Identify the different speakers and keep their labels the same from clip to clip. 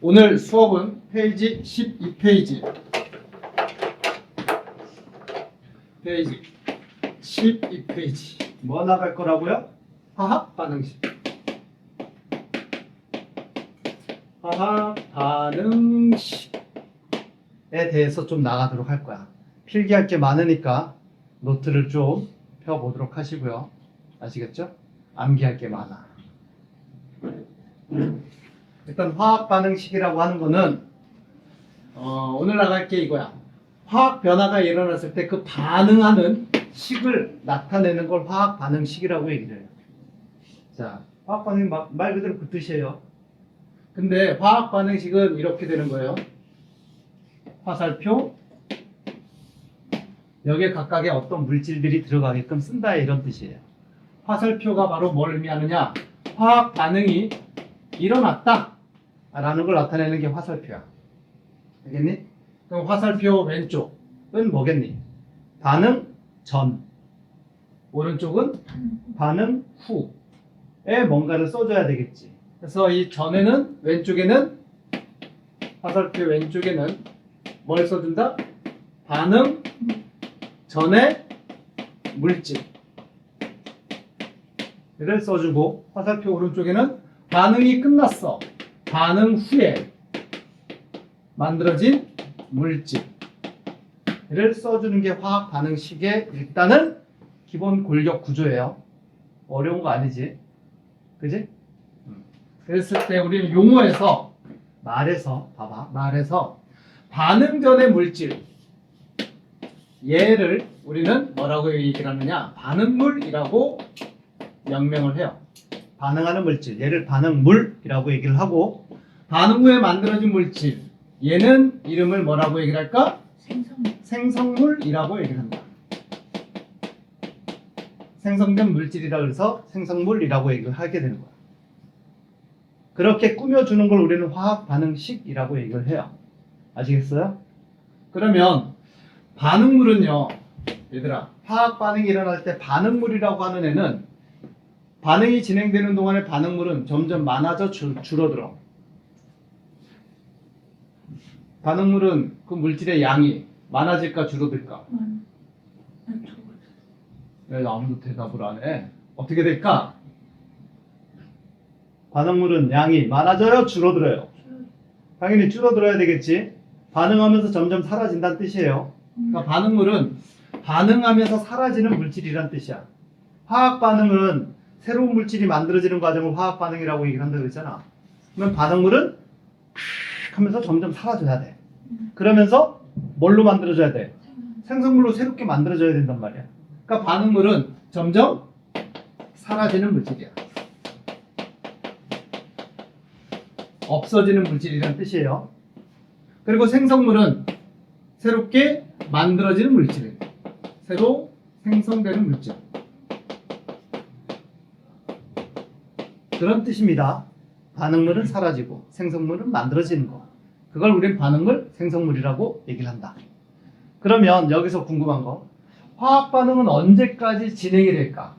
Speaker 1: 오늘 수업은 페이지 12페이지 12페이지 뭐 나갈 거라고요? 화학 반응식. 화학 반응식에 대해서 좀 나가도록 할 거야. 필기할 게 많으니까 노트를 좀 펴보도록 하시고요. 아시겠죠? 암기할 게 많아. 일단 화학 반응식이라고 하는 거는 오늘 나갈 게 이거야. 화학 변화가 일어났을 때 그 반응하는 식을 나타내는 걸 화학 반응식이라고 얘기를 해요. 자, 화학 반응 말 그대로 그 뜻이에요. 근데 화학 반응식은 이렇게 되는 거예요. 화살표 여기에 각각의 어떤 물질들이 들어가게끔 쓴다 이런 뜻이에요. 화살표가 바로 뭘 의미하느냐? 화학 반응이 일어났다 라는 걸 나타내는 게 화살표야. 알겠니? 그럼 화살표 왼쪽은 뭐겠니? 반응 전, 오른쪽은 반응 후에 뭔가를 써줘야 되겠지. 그래서 이 전에는 왼쪽에는 화살표 왼쪽에는 뭘 써준다? 반응 전의 물질을 써주고, 화살표 오른쪽에는 반응이 끝났어. 반응 후에 만들어진 물질을 써주는 게 화학 반응식의 일단은 기본 골격 구조예요. 어려운 거 아니지? 그지? 그랬을 때 우리는 용어에서 말에서 봐봐. 말에서 반응 전의 물질 얘를 우리는 뭐라고 얘기를 하느냐? 반응물이라고 명명을 해요. 반응하는 물질 얘를 반응물이라고 얘기를 하고, 반응 후에 만들어진 물질 얘는 이름을 뭐라고 얘기를 할까? 생성물이라고 얘기를 한다. 생성된 물질이라 그래서 생성물이라고 얘기를 하게 되는 거야. 그렇게 꾸며주는 걸 우리는 화학 반응식이라고 얘기를 해요. 아시겠어요? 그러면 반응물은요, 얘들아, 화학 반응이 일어날 때 반응물이라고 하는 애는 반응이 진행되는 동안에 반응물은 점점 많아져 줄어들어. 반응물은 그 물질의 양이 많아질까 줄어들까? 왜 아무도 대답을 안 해? 어떻게 될까? 반응물은 양이 많아져요? 줄어들어요? 당연히 줄어들어야 되겠지. 반응하면서 점점 사라진다는 뜻이에요. 그러니까 반응물은 반응하면서 사라지는 물질이란 뜻이야. 화학 반응은 새로운 물질이 만들어지는 과정을 화학 반응이라고 얘기를 한다고 했잖아. 그러면 반응물은 하면서 점점 사라져야 돼. 그러면서 뭘로 만들어져야 돼? 생성물로 새롭게 만들어져야 된단 말이야. 그러니까 반응물은 점점 사라지는 물질이야. 없어지는 물질이라는 뜻이에요. 그리고 생성물은 새롭게 만들어지는 물질이에요. 새로 생성되는 물질. 그런 뜻입니다. 반응물은 사라지고 생성물은 만들어지는 거. 그걸 우리는 반응물, 생성물이라고 얘기를 한다. 그러면 여기서 궁금한 거, 화학 반응은 언제까지 진행이 될까?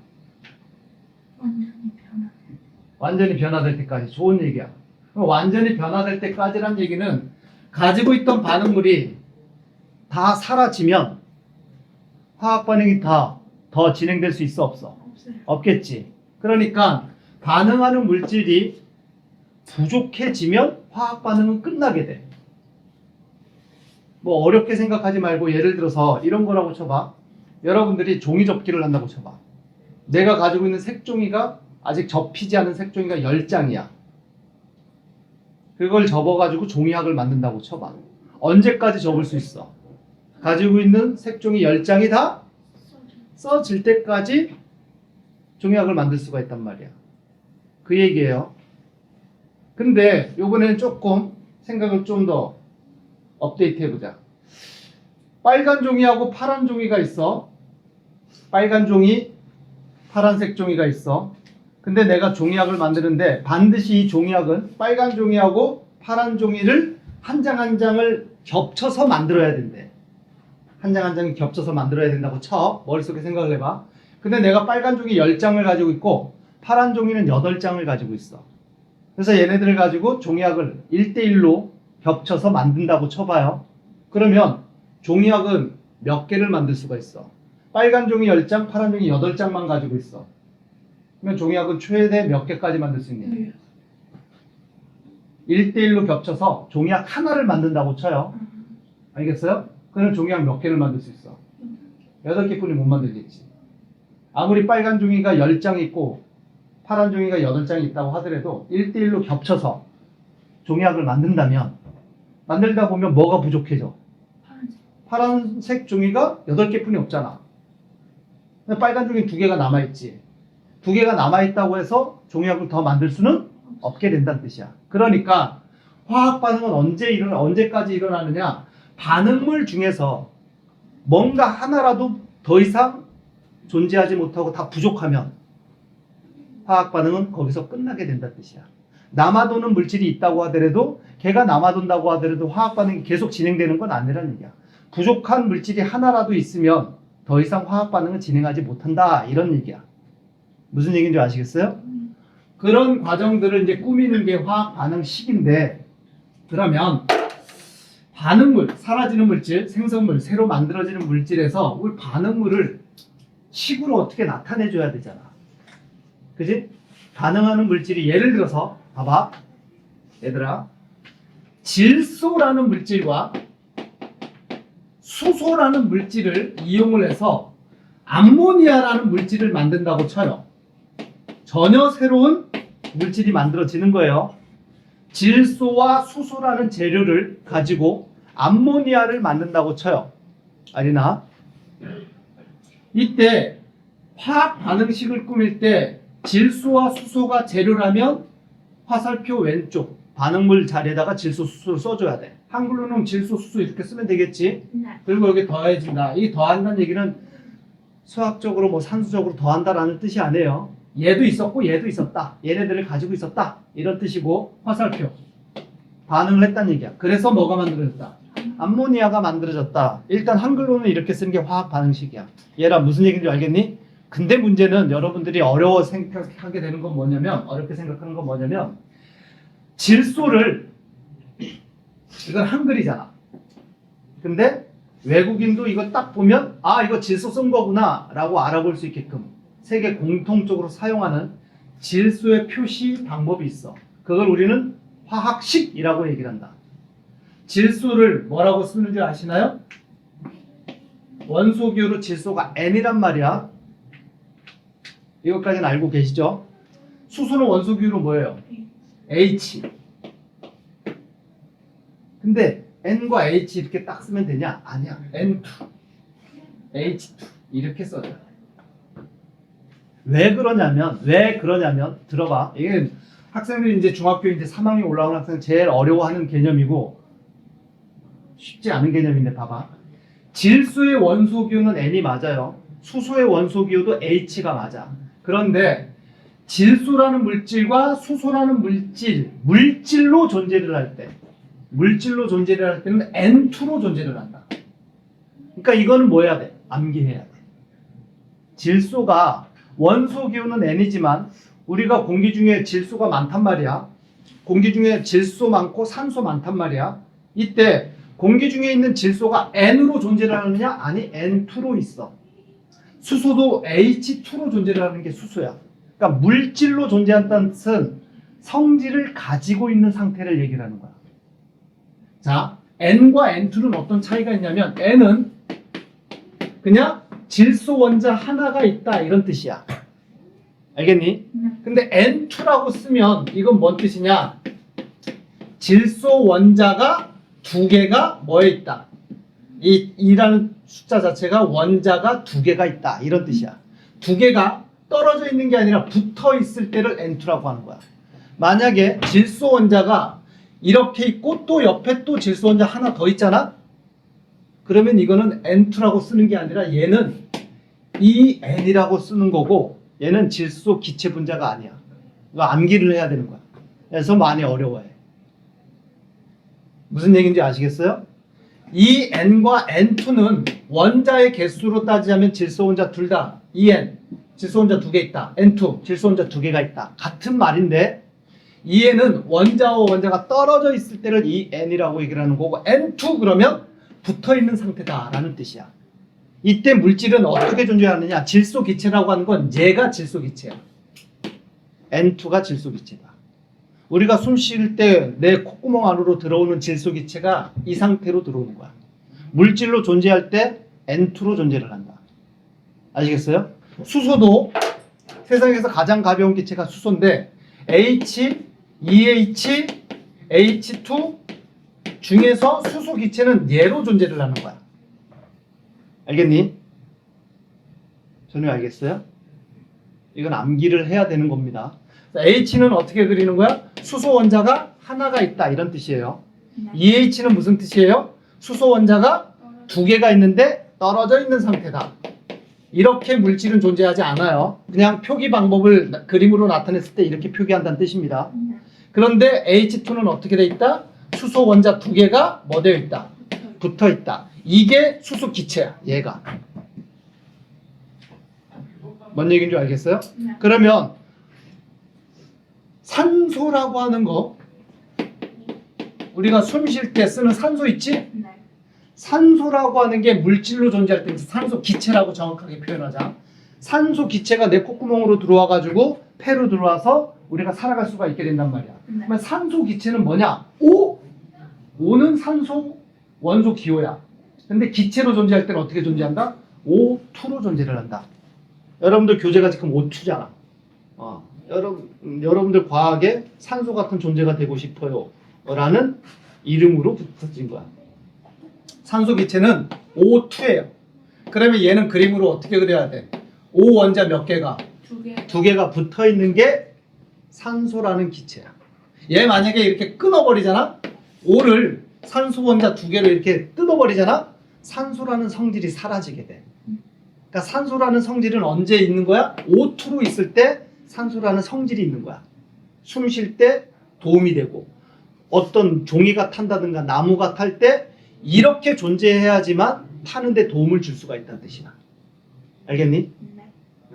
Speaker 1: 완전히 변화될 때까지. 좋은 얘기야. 완전히 변화될 때까지란 얘기는 가지고 있던 반응물이 다 사라지면 화학 반응이 더 진행될 수 있어, 없어? 없겠지. 그러니까 반응하는 물질이 부족해지면 화학 반응은 끝나게 돼. 뭐 어렵게 생각하지 말고 예를 들어서 이런 거라고 쳐봐. 여러분들이 종이 접기를 한다고 쳐봐. 내가 가지고 있는 색종이가 아직 접히지 않은 색종이가 10장이야. 그걸 접어가지고 종이학을 만든다고 쳐봐. 언제까지 접을 수 있어? 가지고 있는 색종이 10장이 다 써질 때까지 종이학을 만들 수가 있단 말이야. 그 얘기예요. 근데 요번에는 조금 생각을 좀 더 업데이트 해보자. 빨간 종이하고 파란 종이가 있어. 빨간 종이, 파란색 종이가 있어. 근데 내가 종이학을 만드는데 반드시 이 종이학은 빨간 종이하고 파란 종이를 한 장 한 장을 겹쳐서 만들어야 된대. 한 장 한 장이 겹쳐서 만들어야 된다고 쳐. 머릿속에 생각을 해봐. 근데 내가 빨간 종이 10장을 가지고 있고 파란 종이는 8장을 가지고 있어. 그래서 얘네들을 가지고 종이학을 1대1로 겹쳐서 만든다고 쳐봐요. 그러면 종이학은 몇 개를 만들 수가 있어? 빨간 종이 10장, 파란 종이 8장만 가지고 있어. 그러면 종이학은 최대 몇 개까지 만들 수 있니? 1대1로 겹쳐서 종이학 하나를 만든다고 쳐요. 알겠어요? 그러면 종이학 몇 개를 만들 수 있어? 8개뿐이 못 만들겠지. 아무리 빨간 종이가 10장 있고 파란 종이가 8장이 있다고 하더라도 1대1로 겹쳐서 종이학을 만든다면 만들다 보면 뭐가 부족해져? 파란색 종이가 8개뿐이 없잖아. 빨간 종이 2개가 남아있지. 2개가 남아있다고 해서 종이학을 더 만들 수는 없게 된다는 뜻이야. 그러니까 화학 반응은 언제까지 일어나느냐? 반응물 중에서 뭔가 하나라도 더 이상 존재하지 못하고 다 부족하면 화학 반응은 거기서 끝나게 된다는 뜻이야. 남아도는 물질이 있다고 하더라도 걔가 남아돈다고 하더라도 화학 반응이 계속 진행되는 건 아니라는 얘기야. 부족한 물질이 하나라도 있으면 더 이상 화학 반응은 진행하지 못한다 이런 얘기야. 무슨 얘기인지 아시겠어요? 그런 과정들을 이제 꾸미는 게 화학 반응식인데, 그러면 반응물, 사라지는 물질, 생성물, 새로 만들어지는 물질에서 우리 반응물을 식으로 어떻게 나타내줘야 되잖아. 그지? 반응하는 물질이 예를 들어서 봐봐. 얘들아, 질소라는 물질과 수소라는 물질을 이용을 해서 암모니아라는 물질을 만든다고 쳐요. 전혀 새로운 물질이 만들어지는 거예요. 질소와 수소라는 재료를 가지고 암모니아를 만든다고 쳐요. 아리나? 이때 화학 반응식을 꾸밀 때 질소와 수소가 재료라면 화살표 왼쪽 반응물 자리에다가 질소, 수소를 써줘야 돼. 한글로는 질소, 수소 이렇게 쓰면 되겠지? 그리고 여기 더해진다. 이 더한다는 얘기는 수학적으로 뭐 산수적으로 더한다라는 뜻이 아니에요. 얘도 있었고 얘도 있었다. 얘네들을 가지고 있었다. 이런 뜻이고 화살표. 반응을 했다는 얘기야. 그래서 뭐가 만들어졌다? 암모니아가 만들어졌다. 일단 한글로는 이렇게 쓰는 게 화학 반응식이야. 얘라 무슨 얘기인지 알겠니? 근데 문제는 여러분들이 어려워 생각하게 되는 건 뭐냐면, 어렵게 생각하는 건 뭐냐면, 질소를, 이건 한글이잖아. 근데 외국인도 이거 딱 보면 아 이거 질소 쓴 거구나 라고 알아볼 수 있게끔 세계 공통적으로 사용하는 질소의 표시 방법이 있어. 그걸 우리는 화학식이라고 얘기를 한다. 질소를 뭐라고 쓰는 줄 아시나요? 원소기호로 질소가 N이란 말이야. 이것까지는 알고 계시죠? 수소는 원소기호로 뭐예요? H. 근데 N과 H 이렇게 딱 쓰면 되냐? 아니야. N2, H2 이렇게 써요. 왜 그러냐면 들어봐. 이게 학생들이 이제 중학교 이제 3학년 올라오는 학생 제일 어려워하는 개념이고 쉽지 않은 개념인데 봐봐. 질소의 원소기호는 N이 맞아요. 수소의 원소기호도 H가 맞아. 그런데 질소라는 물질과 수소라는 물질로 존재를 할 때, 는 N2로 존재를 한다. 그러니까 이거는 뭐 해야 돼? 암기해야 돼. 질소가 원소기호는 N이지만 우리가 공기 중에 질소가 많단 말이야. 공기 중에 질소 많고 산소 많단 말이야. 이때 공기 중에 있는 질소가 N으로 존재를 하느냐? 아니 N2로 있어. 수소도 H2로 존재를 하는 게 수소야. 그러니까 물질로 존재한다는 뜻은 성질을 가지고 있는 상태를 얘기를 하는 거야. 자, N과 N2는 어떤 차이가 있냐면 N은 그냥 질소 원자 하나가 있다 이런 뜻이야. 알겠니? 근데 N2라고 쓰면 이건 뭔 뜻이냐? 질소 원자가 2개가 뭐에 있다? 이 2라는 숫자 자체가 원자가 2개가 있다 이런 뜻이야. 2개가 떨어져 있는 게 아니라 붙어 있을 때를 N2라고 하는 거야. 만약에 질소 원자가 이렇게 있고 또 옆에 또 질소 원자 하나 더 있잖아? 그러면 이거는 N2라고 쓰는 게 아니라 얘는 EN이라고 쓰는 거고 얘는 질소 기체 분자가 아니야. 이거 암기를 해야 되는 거야. 그래서 많이 어려워해. 무슨 얘기인지 아시겠어요? 이 N과 N2는 원자의 개수로 따지자면 질소 원자 둘 다 EN, 질소 원자 2개 있다. N2, 질소 원자 2개가 있다. 같은 말인데 EN은 원자와 원자가 떨어져 있을 때를 EN이라고 얘기를 하는 거고 N2 그러면 붙어 있는 상태다라는 뜻이야. 이때 물질은 어떻게 존재하느냐? 질소 기체라고 하는 건 얘가 질소 기체야. N2가 질소 기체다. 우리가 숨 쉴 때 내 콧구멍 안으로 들어오는 질소 기체가 이 상태로 들어오는 거야. 물질로 존재할 때 N2로 존재를 한다. 아시겠어요? 수소도 세상에서 가장 가벼운 기체가 수소인데 H, EH, H2 중에서 수소 기체는 얘로 존재를 하는 거야. 알겠니? 전혀 알겠어요? 이건 암기를 해야 되는 겁니다. H는 어떻게 그리는 거야? 수소 원자가 하나가 있다 이런 뜻이에요. EH는 무슨 뜻이에요? 수소 원자가 두 개가 있는데 떨어져 있는 상태다. 이렇게 물질은 존재하지 않아요. 그냥 표기 방법을 그림으로 나타냈을 때 이렇게 표기한다는 뜻입니다. 그런데 H2는 어떻게 돼 있다? 수소 원자 두 개가 뭐 되어 있다? 붙어 있다. 이게 수소 기체야. 얘가. 뭔 얘기인 줄 알겠어요? 그러면 산소라고 하는 거 우리가 숨 쉴 때 쓰는 산소 있지? 산소라고 하는 게 물질로 존재할 때 산소 기체라고 정확하게 표현하자. 산소 기체가 내 콧구멍으로 들어와 가지고 폐로 들어와서 우리가 살아갈 수가 있게 된단 말이야. 그러면 산소 기체는 뭐냐? O는 산소 원소 기호야. 근데 기체로 존재할 때는 어떻게 존재한다? O2로 존재를 한다. 여러분들 교재가 지금 O2잖아. 여러분들 과학에 산소 같은 존재가 되고 싶어요 라는 이름으로 붙어진 거야. 산소 기체는 O2예요. 그러면 얘는 그림으로 어떻게 그려야 돼? O 원자 몇 개가? 두 개가 붙어 있는 게 산소라는 기체야. 얘 만약에 이렇게 끊어버리잖아? O를 산소 원자 두 개를 이렇게 뜯어버리잖아? 산소라는 성질이 사라지게 돼. 그러니까 산소라는 성질은 언제 있는 거야? O2로 있을 때 산소라는 성질이 있는 거야. 숨 쉴 때 도움이 되고 어떤 종이가 탄다든가 나무가 탈 때 이렇게 존재해야지만 타는데 도움을 줄 수가 있다는 뜻이야. 알겠니?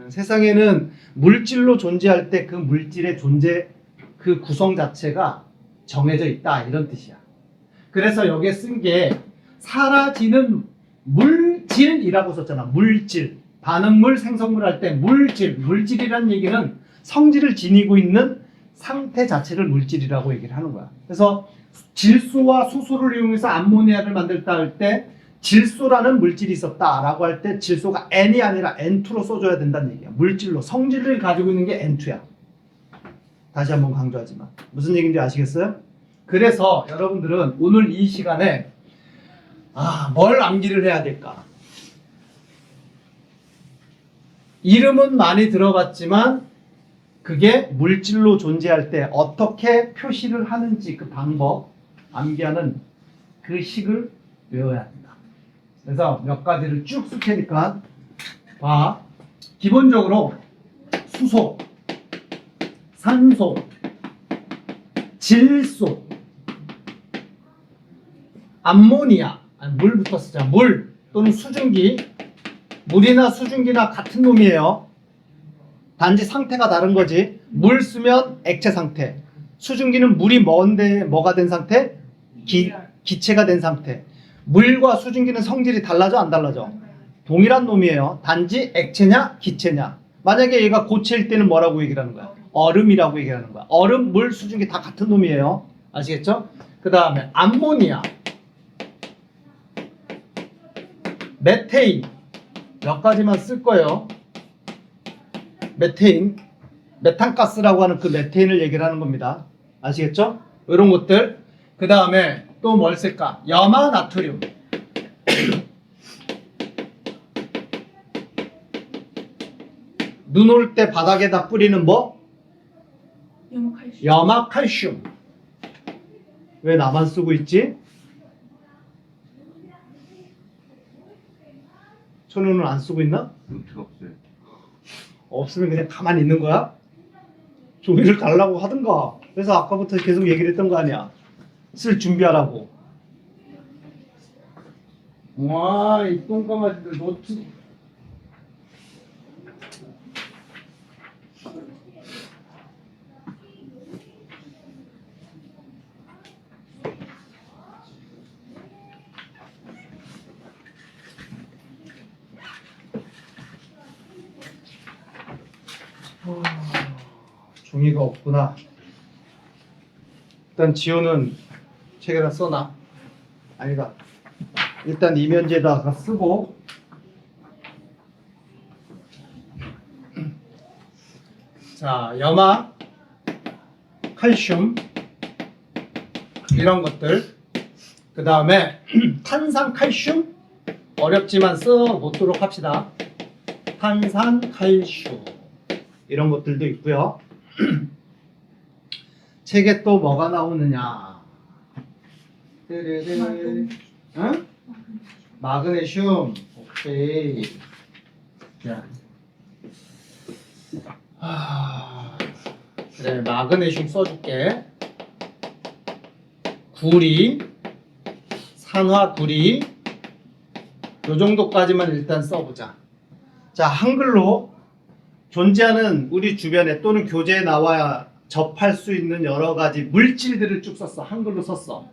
Speaker 1: 세상에는 물질로 존재할 때 그 물질의 존재 그 구성 자체가 정해져 있다 이런 뜻이야. 그래서 여기에 쓴 게 사라지는 물질이라고 썼잖아. 물질. 반응물, 생성물 할 때 물질이란 얘기는 성질을 지니고 있는 상태 자체를 물질이라고 얘기를 하는 거야. 그래서 질소와 수소를 이용해서 암모니아를 만들다 할 때 질소라는 물질이 있었다라고 할 때 질소가 N이 아니라 N2로 써줘야 된다는 얘기야. 물질로 성질을 가지고 있는 게 N2야. 다시 한번 강조하지만 무슨 얘기인지 아시겠어요? 그래서 여러분들은 오늘 이 시간에 뭘 암기를 해야 될까? 이름은 많이 들어봤지만 그게 물질로 존재할 때 어떻게 표시를 하는지 그 방법 암기하는 그 식을 외워야 된다. 그래서 몇 가지를 쭉 쓸 테니까 봐. 기본적으로 수소, 산소, 질소, 암모니아, 물부터 쓰자. 물 또는 수증기. 물이나 수증기나 같은 놈이에요. 단지 상태가 다른 거지. 물 쓰면 액체 상태. 수증기는 물이 뭐가 된 상태? 기체가 된 상태. 물과 수증기는 성질이 달라져 안 달라져? 동일한 놈이에요. 단지 액체냐 기체냐. 만약에 얘가 고체일 때는 뭐라고 얘기를 하는 거야? 얼음이라고 얘기하는 거야. 얼음, 물, 수증기 다 같은 놈이에요. 아시겠죠? 그 다음에 암모니아, 메테인 몇 가지만 쓸 거예요. 메테인, 메탄가스라고 하는 그 메테인을 얘기를 하는 겁니다. 아시겠죠? 이런 것들. 그 다음에 또 뭘 쓸까? 염화 나트륨. 눈 올 때 바닥에다 뿌리는 뭐? 염화 칼슘. 왜 나만 쓰고 있지? 천우는 안 쓰고 있나?
Speaker 2: 노트가 없어요.
Speaker 1: 없으면 그냥 가만히 있는 거야? 종이를 달라고 하든가. 그래서 아까부터 계속 얘기를 했던 거 아니야. 쓸 준비하라고. 와, 이 똥강아지들 노트. 종이가 없구나. 일단 지호는 책에다 써놔. 아니다. 일단 이면지에다가 쓰고. 자, 염화, 칼슘 이런 것들. 그 다음에 탄산 칼슘 어렵지만 써보도록 합시다. 탄산 칼슘 이런 것들도 있고요. 책에 또 뭐가 나오느냐? 응? 마그네슘. 오케이. 자. 그래, 마그네슘 써줄게. 구리, 산화구리 요 정도까지만 일단 써보자. 자, 한글로 존재하는 우리 주변에 또는 교재에 나와야 접할 수 있는 여러 가지 물질들을 쭉 썼어. 한글로 썼어.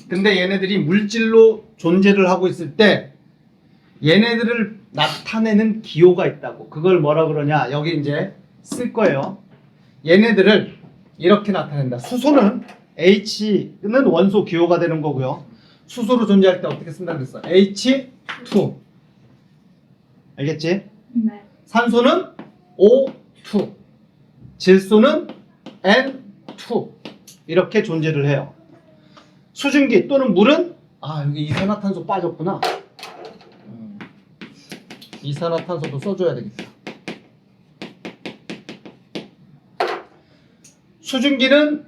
Speaker 1: 근데 얘네들이 물질로 존재를 하고 있을 때 얘네들을 나타내는 기호가 있다고. 그걸 뭐라 그러냐? 여기 이제 쓸 거예요. 얘네들을 이렇게 나타낸다. 수소는 H는 원소 기호가 되는 거고요. 수소로 존재할 때 어떻게 쓴다 그랬어? H2. 알겠지?
Speaker 2: 네.
Speaker 1: 산소는 O2. 질소는 N2. 이렇게 존재를 해요. 수증기 또는 물은 여기 이산화탄소 빠졌구나. 이산화탄소도 써줘야 되겠다. 수증기는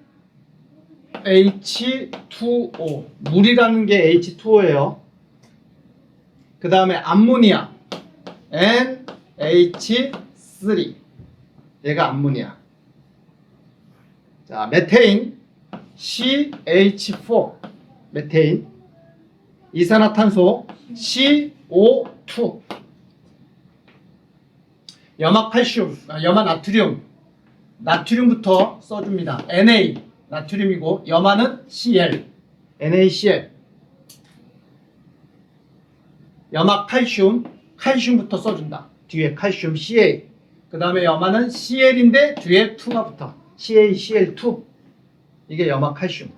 Speaker 1: H2O. 물이라는 게 H2O예요. 그 다음에 암모니아 NH3. 얘가 암모니아. 자, 메테인 CH4. 메테인. 이산화탄소 CO2. 염화칼슘, 염화나트륨. 나트륨부터 써줍니다. Na 나트륨이고 염화는 Cl, NaCl. 염화칼슘, 칼슘부터 써준다. 뒤에 칼슘 Ca. 그 다음에 염화는 Cl인데 뒤에 2가 붙어. CaCl2. 이게 염화칼슘.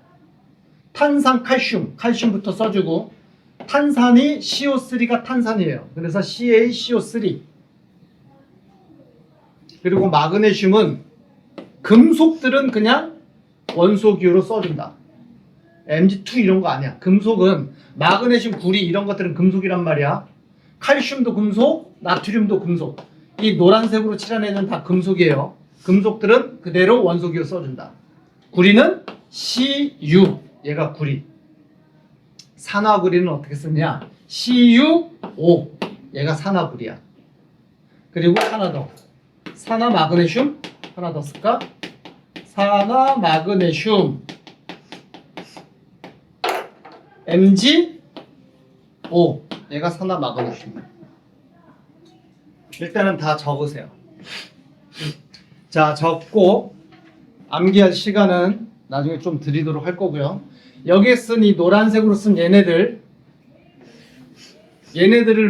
Speaker 1: 탄산칼슘, 칼슘부터 써주고 탄산이 CO3가 탄산이에요. 그래서 CaCO3. 그리고 마그네슘은 금속들은 그냥 원소 기호로 써준다. Mg2 이런 거 아니야. 금속은 마그네슘, 구리 이런 것들은 금속이란 말이야. 칼슘도 금속, 나트륨도 금속. 이 노란색으로 칠한 애는 다 금속이에요. 금속들은 그대로 원소 기호 써준다. 구리는 Cu. 얘가 구리. 산화구리는 어떻게 쓰냐? CuO. 얘가 산화구리야. 그리고 하나 더. 산화 마그네슘 하나 더 쓸까? 산화 마그네슘 MgO. 얘가 산화 마그네슘. 일단은 다 적으세요. 자, 적고 암기할 시간은 나중에 좀 드리도록 할 거고요. 여기에 쓴 이 노란색으로 쓴 얘네들을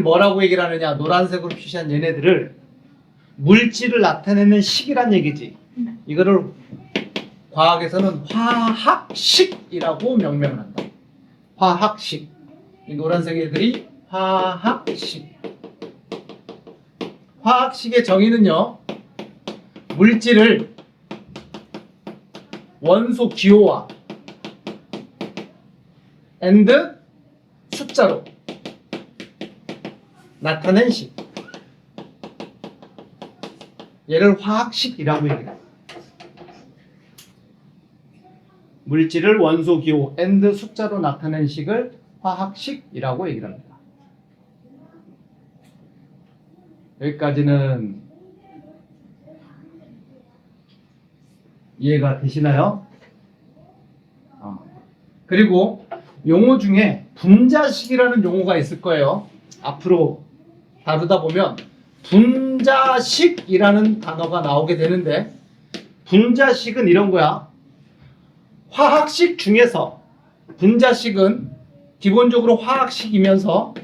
Speaker 1: 뭐라고 얘기를 하느냐? 노란색으로 표시한 얘네들을 물질을 나타내는 식이란 얘기지. 이거를 과학에서는 화학식이라고 명명을 한다. 화학식. 이 노란색 애들이 화학식. 화학식의 정의는요, 물질을 원소 기호와 and 숫자로 나타낸 식. 얘를 화학식이라고 얘기해요. 물질을 원소 기호 and 숫자로 나타낸 식을 화학식이라고 얘기를 합니다. 여기까지는 이해가 되시나요? 그리고 용어 중에 분자식이라는 용어가 있을 거예요. 앞으로 다루다 보면 분자식이라는 단어가 나오게 되는데, 분자식은 이런 거야. 화학식 중에서 분자식은 기본적으로 화학식이면서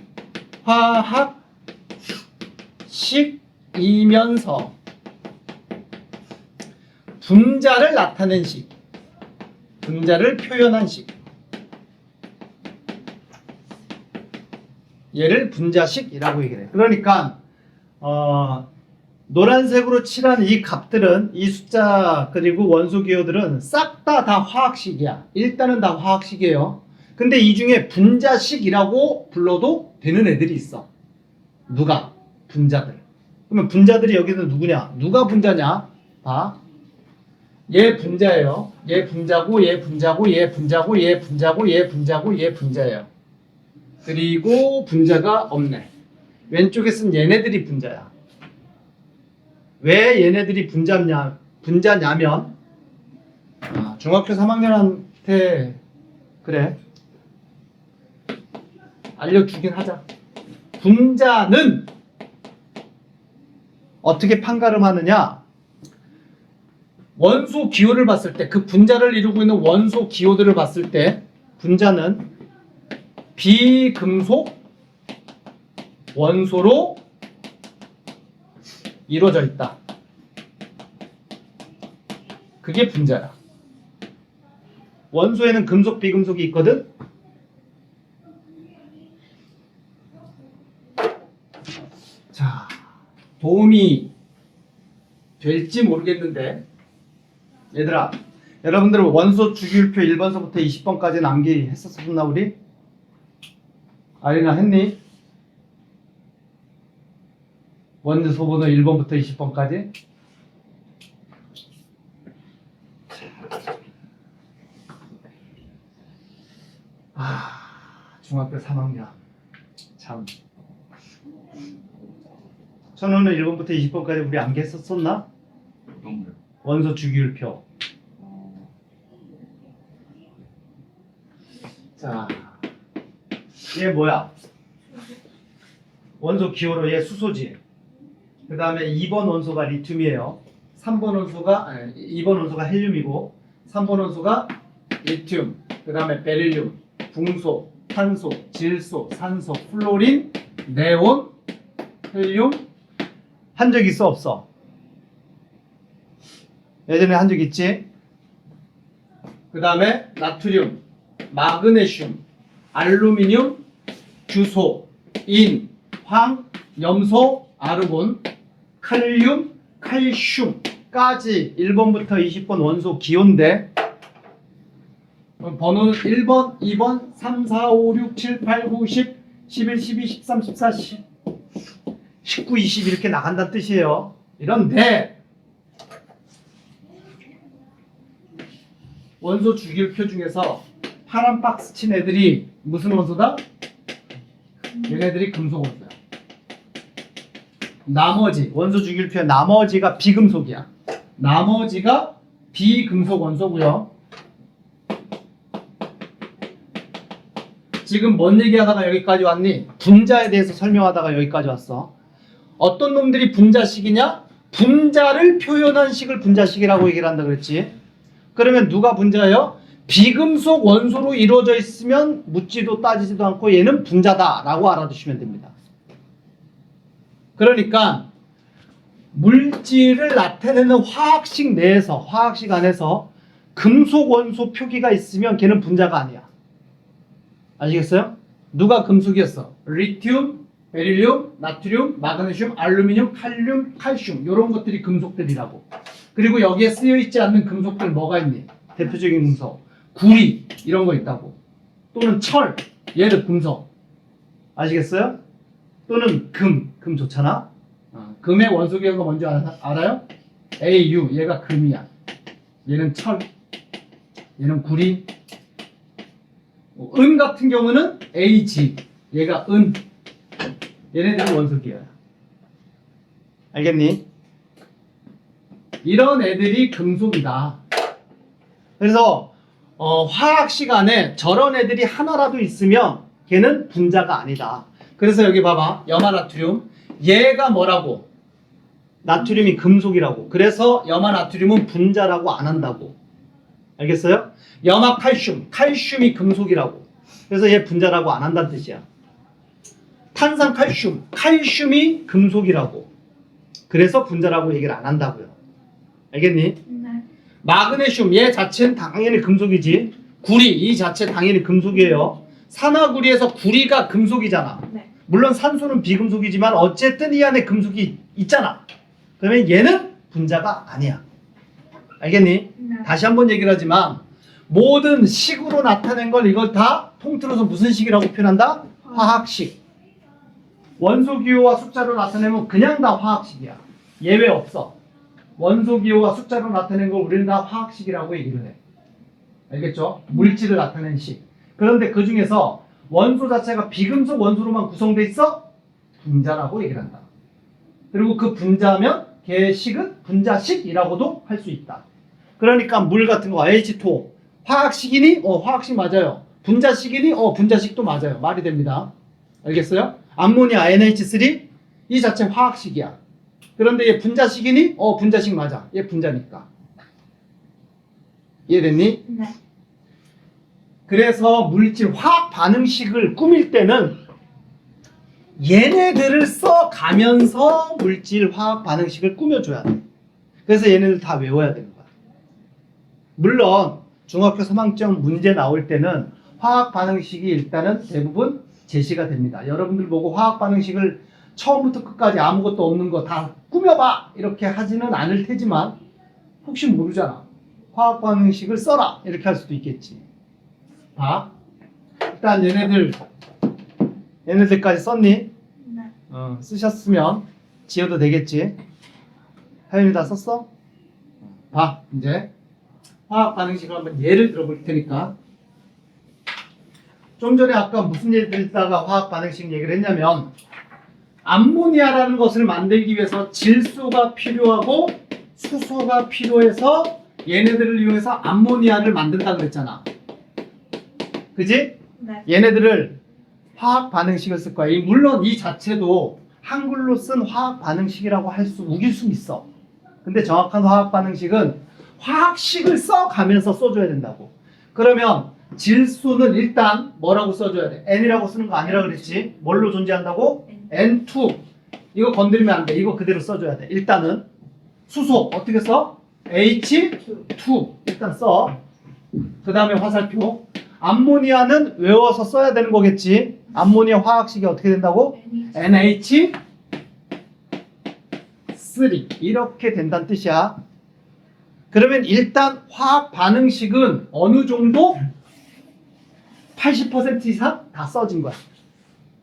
Speaker 1: 분자를 나타낸 식, 분자를 표현한 식. 얘를 분자식이라고 얘기를 해요. 그러니까 노란색으로 칠한 이 값들은, 이 숫자 그리고 원소 기호들은 싹 다 화학식이야. 일단은 다 화학식이에요. 근데 이 중에 분자식이라고 불러도 되는 애들이 있어. 누가? 분자들. 그러면 분자들이 여기는 누구냐? 누가 분자냐? 봐. 얘 분자예요. 얘 분자고, 얘 분자고, 얘 분자고, 얘 분자고, 얘 분자고, 얘 분자예요. 그리고 분자가 없네. 왼쪽에 쓴 얘네들이 분자야. 왜 얘네들이 분자냐면 중학교 3학년한테 그래 알려주긴 하자. 분자는 어떻게 판가름하느냐? 원소 기호를 봤을 때, 그 분자를 이루고 있는 원소 기호들을 봤을 때 분자는 비금속 원소로 이루어져 있다. 그게 분자야. 원소에는 금속, 비금속이 있거든. 자, 도움이 될지 모르겠는데, 얘들아, 여러분들 원소 주기율표 1번서부터 20번까지 암기했었나 우리? 아리나 했니? 원소 번호 1번부터 20번까지? 중학교 3학년 참, 천원은 1번부터 20번까지 우리 암기했었나? 원소 주기율표. 자, 얘 뭐야? 원소 기호로 얘 수소지. 그 다음에 2번 원소가 리튬이에요. 2번 원소가 헬륨이고, 3번 원소가 리튬, 그 다음에 베릴륨, 붕소, 탄소, 질소, 산소, 플로린, 네온, 헬륨. 한 적 있어 없어? 예전에 한 적 있지? 그 다음에 나트륨, 마그네슘, 알루미늄, 규소, 인, 황, 염소, 아르곤, 칼륨, 칼슘까지 1번부터 20번 원소 기호인데, 번호는 1번, 2번, 3, 4, 5, 6, 7, 8, 9, 10, 11, 12, 13, 14, 19, 20 이렇게 나간다는 뜻이에요. 이런데 원소 주기율표 중에서 파란 박스 친 애들이 무슨 원소다? 얘네들이 금속 원소야. 나머지 원소 주기율표의 나머지가 비금속이야. 나머지가 비금속 원소고요. 지금 뭔 얘기하다가 여기까지 왔니? 분자에 대해서 설명하다가 여기까지 왔어. 어떤 놈들이 분자식이냐? 분자를 표현한 식을 분자식이라고 얘기를 한다 그랬지. 그러면 누가 분자예요? 비금속 원소로 이루어져 있으면 묻지도 따지지도 않고 얘는 분자다라고 알아두시면 됩니다. 그러니까 물질을 나타내는 화학식 내에서, 화학식 안에서 금속 원소 표기가 있으면 걔는 분자가 아니야. 아시겠어요? 누가 금속이었어? 리튬, 베릴륨, 나트륨, 마그네슘, 알루미늄, 칼륨, 칼슘, 이런 것들이 금속들이라고. 그리고 여기에 쓰여있지 않는 금속들 뭐가 있니? 대표적인 금속, 구리 이런 거 있다고. 또는 철, 얘를 금속. 아시겠어요? 또는 금 좋잖아. 금의 원소 기호가 뭔지 알아요? AU, 얘가 금이야. 얘는 철, 얘는 구리. 은 같은 경우는 AG, 얘가 은. 얘네들이 원소 기호야. 알겠니? 이런 애들이 금속이다. 그래서 화학 시간에 저런 애들이 하나라도 있으면 걔는 분자가 아니다. 그래서 여기 봐봐, 염화나트륨, 얘가 뭐라고? 나트륨이 금속이라고. 그래서 염화나트륨은 분자라고 안 한다고. 알겠어요? 염화칼슘, 칼슘이 금속이라고. 그래서 얘 분자라고 안 한다는 뜻이야. 탄산칼슘, 칼슘이 금속이라고. 그래서 분자라고 얘기를 안 한다고요. 알겠니?
Speaker 2: 네.
Speaker 1: 마그네슘 얘 자체는 당연히 금속이지. 구리 이 자체 당연히 금속이에요. 산화구리에서 구리가 금속이잖아.
Speaker 2: 네.
Speaker 1: 물론 산소는 비금속이지만 어쨌든 이 안에 금속이 있잖아. 그러면 얘는 분자가 아니야. 알겠니?
Speaker 2: 네.
Speaker 1: 다시 한번 얘기를 하지만 모든 식으로 나타낸 걸 이걸 다 통틀어서 무슨 식이라고 표현한다? 화학식. 원소 기호와 숫자로 나타내면 그냥 다 화학식이야. 예외 없어. 원소 기호와 숫자로 나타낸 걸 우리는 다 화학식이라고 얘기를 해. 알겠죠? 물질을 나타낸 식. 그런데 그 중에서 원소 자체가 비금속 원소로만 구성돼 있어? 분자라고 얘기를 한다. 그리고 그 분자면 걔의 식은 분자식이라고도 할 수 있다. 그러니까 물 같은 거 H2O 화학식이니? 화학식 맞아요. 분자식이니? 분자식도 맞아요. 말이 됩니다. 알겠어요? 암모니아 NH3 이 자체 화학식이야. 그런데 얘 분자식이니? 분자식 맞아. 얘 분자니까. 이해됐니?
Speaker 2: 네.
Speaker 1: 그래서 물질 화학 반응식을 꾸밀 때는 얘네들을 써가면서 물질 화학 반응식을 꾸며줘야 돼. 그래서 얘네들 다 외워야 되는 거야. 물론 중학교 3학점 문제 나올 때는 화학 반응식이 일단은 대부분 제시가 됩니다. 여러분들 보고 화학 반응식을 처음부터 끝까지 아무것도 없는 거 다 꾸며봐 이렇게 하지는 않을 테지만 혹시 모르잖아. 화학 반응식을 써라 이렇게 할 수도 있겠지. 봐. 일단 얘네들까지 썼니?
Speaker 2: 네.
Speaker 1: 쓰셨으면 지어도 되겠지. 하연이 다 썼어? 봐, 이제 화학 반응식을 한번 예를 들어볼 테니까. 좀 전에 아까 무슨 예를 들다가 화학 반응식 얘기를 했냐면 암모니아라는 것을 만들기 위해서 질소가 필요하고 수소가 필요해서 얘네들을 이용해서 암모니아를 만든다 그랬잖아. 그지?
Speaker 2: 네.
Speaker 1: 얘네들을 화학 반응식을 쓸 거야. 물론 이 자체도 한글로 쓴 화학 반응식이라고 우길 수는 있어. 근데 정확한 화학 반응식은 화학식을 써가면서 써줘야 된다고. 그러면 질소는 일단 뭐라고 써줘야 돼? N이라고 쓰는 거 아니라 그랬지? 뭘로 존재한다고? N2. 이거 건드리면 안 돼. 이거 그대로 써줘야 돼. 일단은 수소 어떻게 써? H2 일단 써. 그 다음에 화살표. 암모니아는 외워서 써야 되는 거겠지. 암모니아 화학식이 어떻게 된다고? NH3 이렇게 된다는 뜻이야. 그러면 일단 화학 반응식은 어느 정도 80% 이상 다 써진 거야.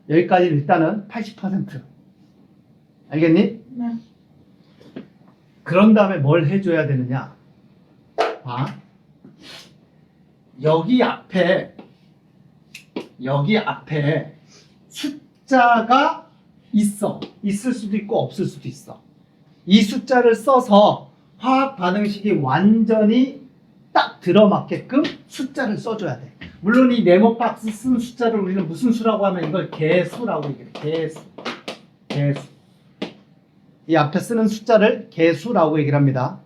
Speaker 1: 여기까지 일단은 80%. 알겠니?
Speaker 2: 네.
Speaker 1: 그런 다음에 뭘 해줘야 되느냐? 봐. 여기 앞에 숫자가 있을 수도 있고 없을 수도 있어. 이 숫자를 써서 화학 반응식이 완전히 딱 들어맞게끔 숫자를 써줘야 돼. 물론 이 네모박스 쓴 숫자를 우리는 무슨 수라고 하면 이걸 개수라고 얘기해. 개수. 이 앞에 쓰는 숫자를 개수라고 얘기를 합니다.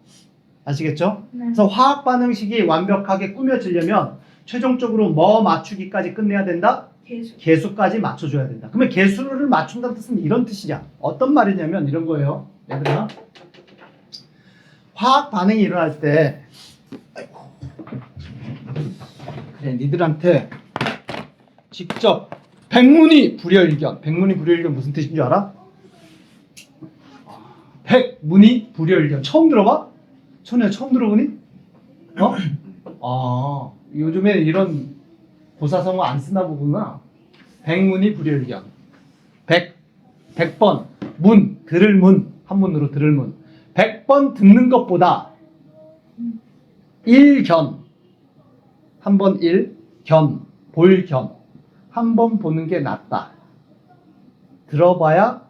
Speaker 1: 아시겠죠?
Speaker 2: 네.
Speaker 1: 그래서 화학 반응식이 완벽하게 꾸며지려면 최종적으로 뭐 맞추기까지 끝내야 된다?
Speaker 2: 개수.
Speaker 1: 개수까지 맞춰줘야 된다. 그러면 개수를 맞춘다는 뜻은 이런 뜻이냐? 어떤 말이냐면 이런 거예요. 얘들아, 화학 반응이 일어날 때 그래, 니들한테 직접 백문이 불여일견 무슨 뜻인 줄 알아? 백문이 불여일견 처음 들어봐? 천우야 처음 들어보니? 요즘에 이런 고사성어 안 쓰나 보구나. 백문이 불여일견. 100번 들을 문 한문으로 들을 문 100번 듣는 것보다 1견 한 번 1견 볼견 한 번 보는 게 낫다. 들어봐야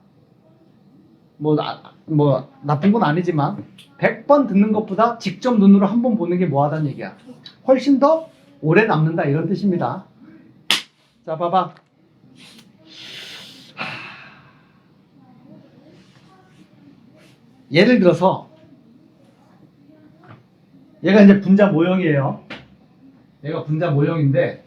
Speaker 1: 뭐 나쁜 건 아니지만 100번 듣는 것보다 직접 눈으로 한 번 보는 게 뭐하다는 얘기야. 훨씬 더 오래 남는다 이런 뜻입니다. 자 봐봐. 예를 들어서 얘가 이제 분자 모형이에요. 얘가 분자 모형인데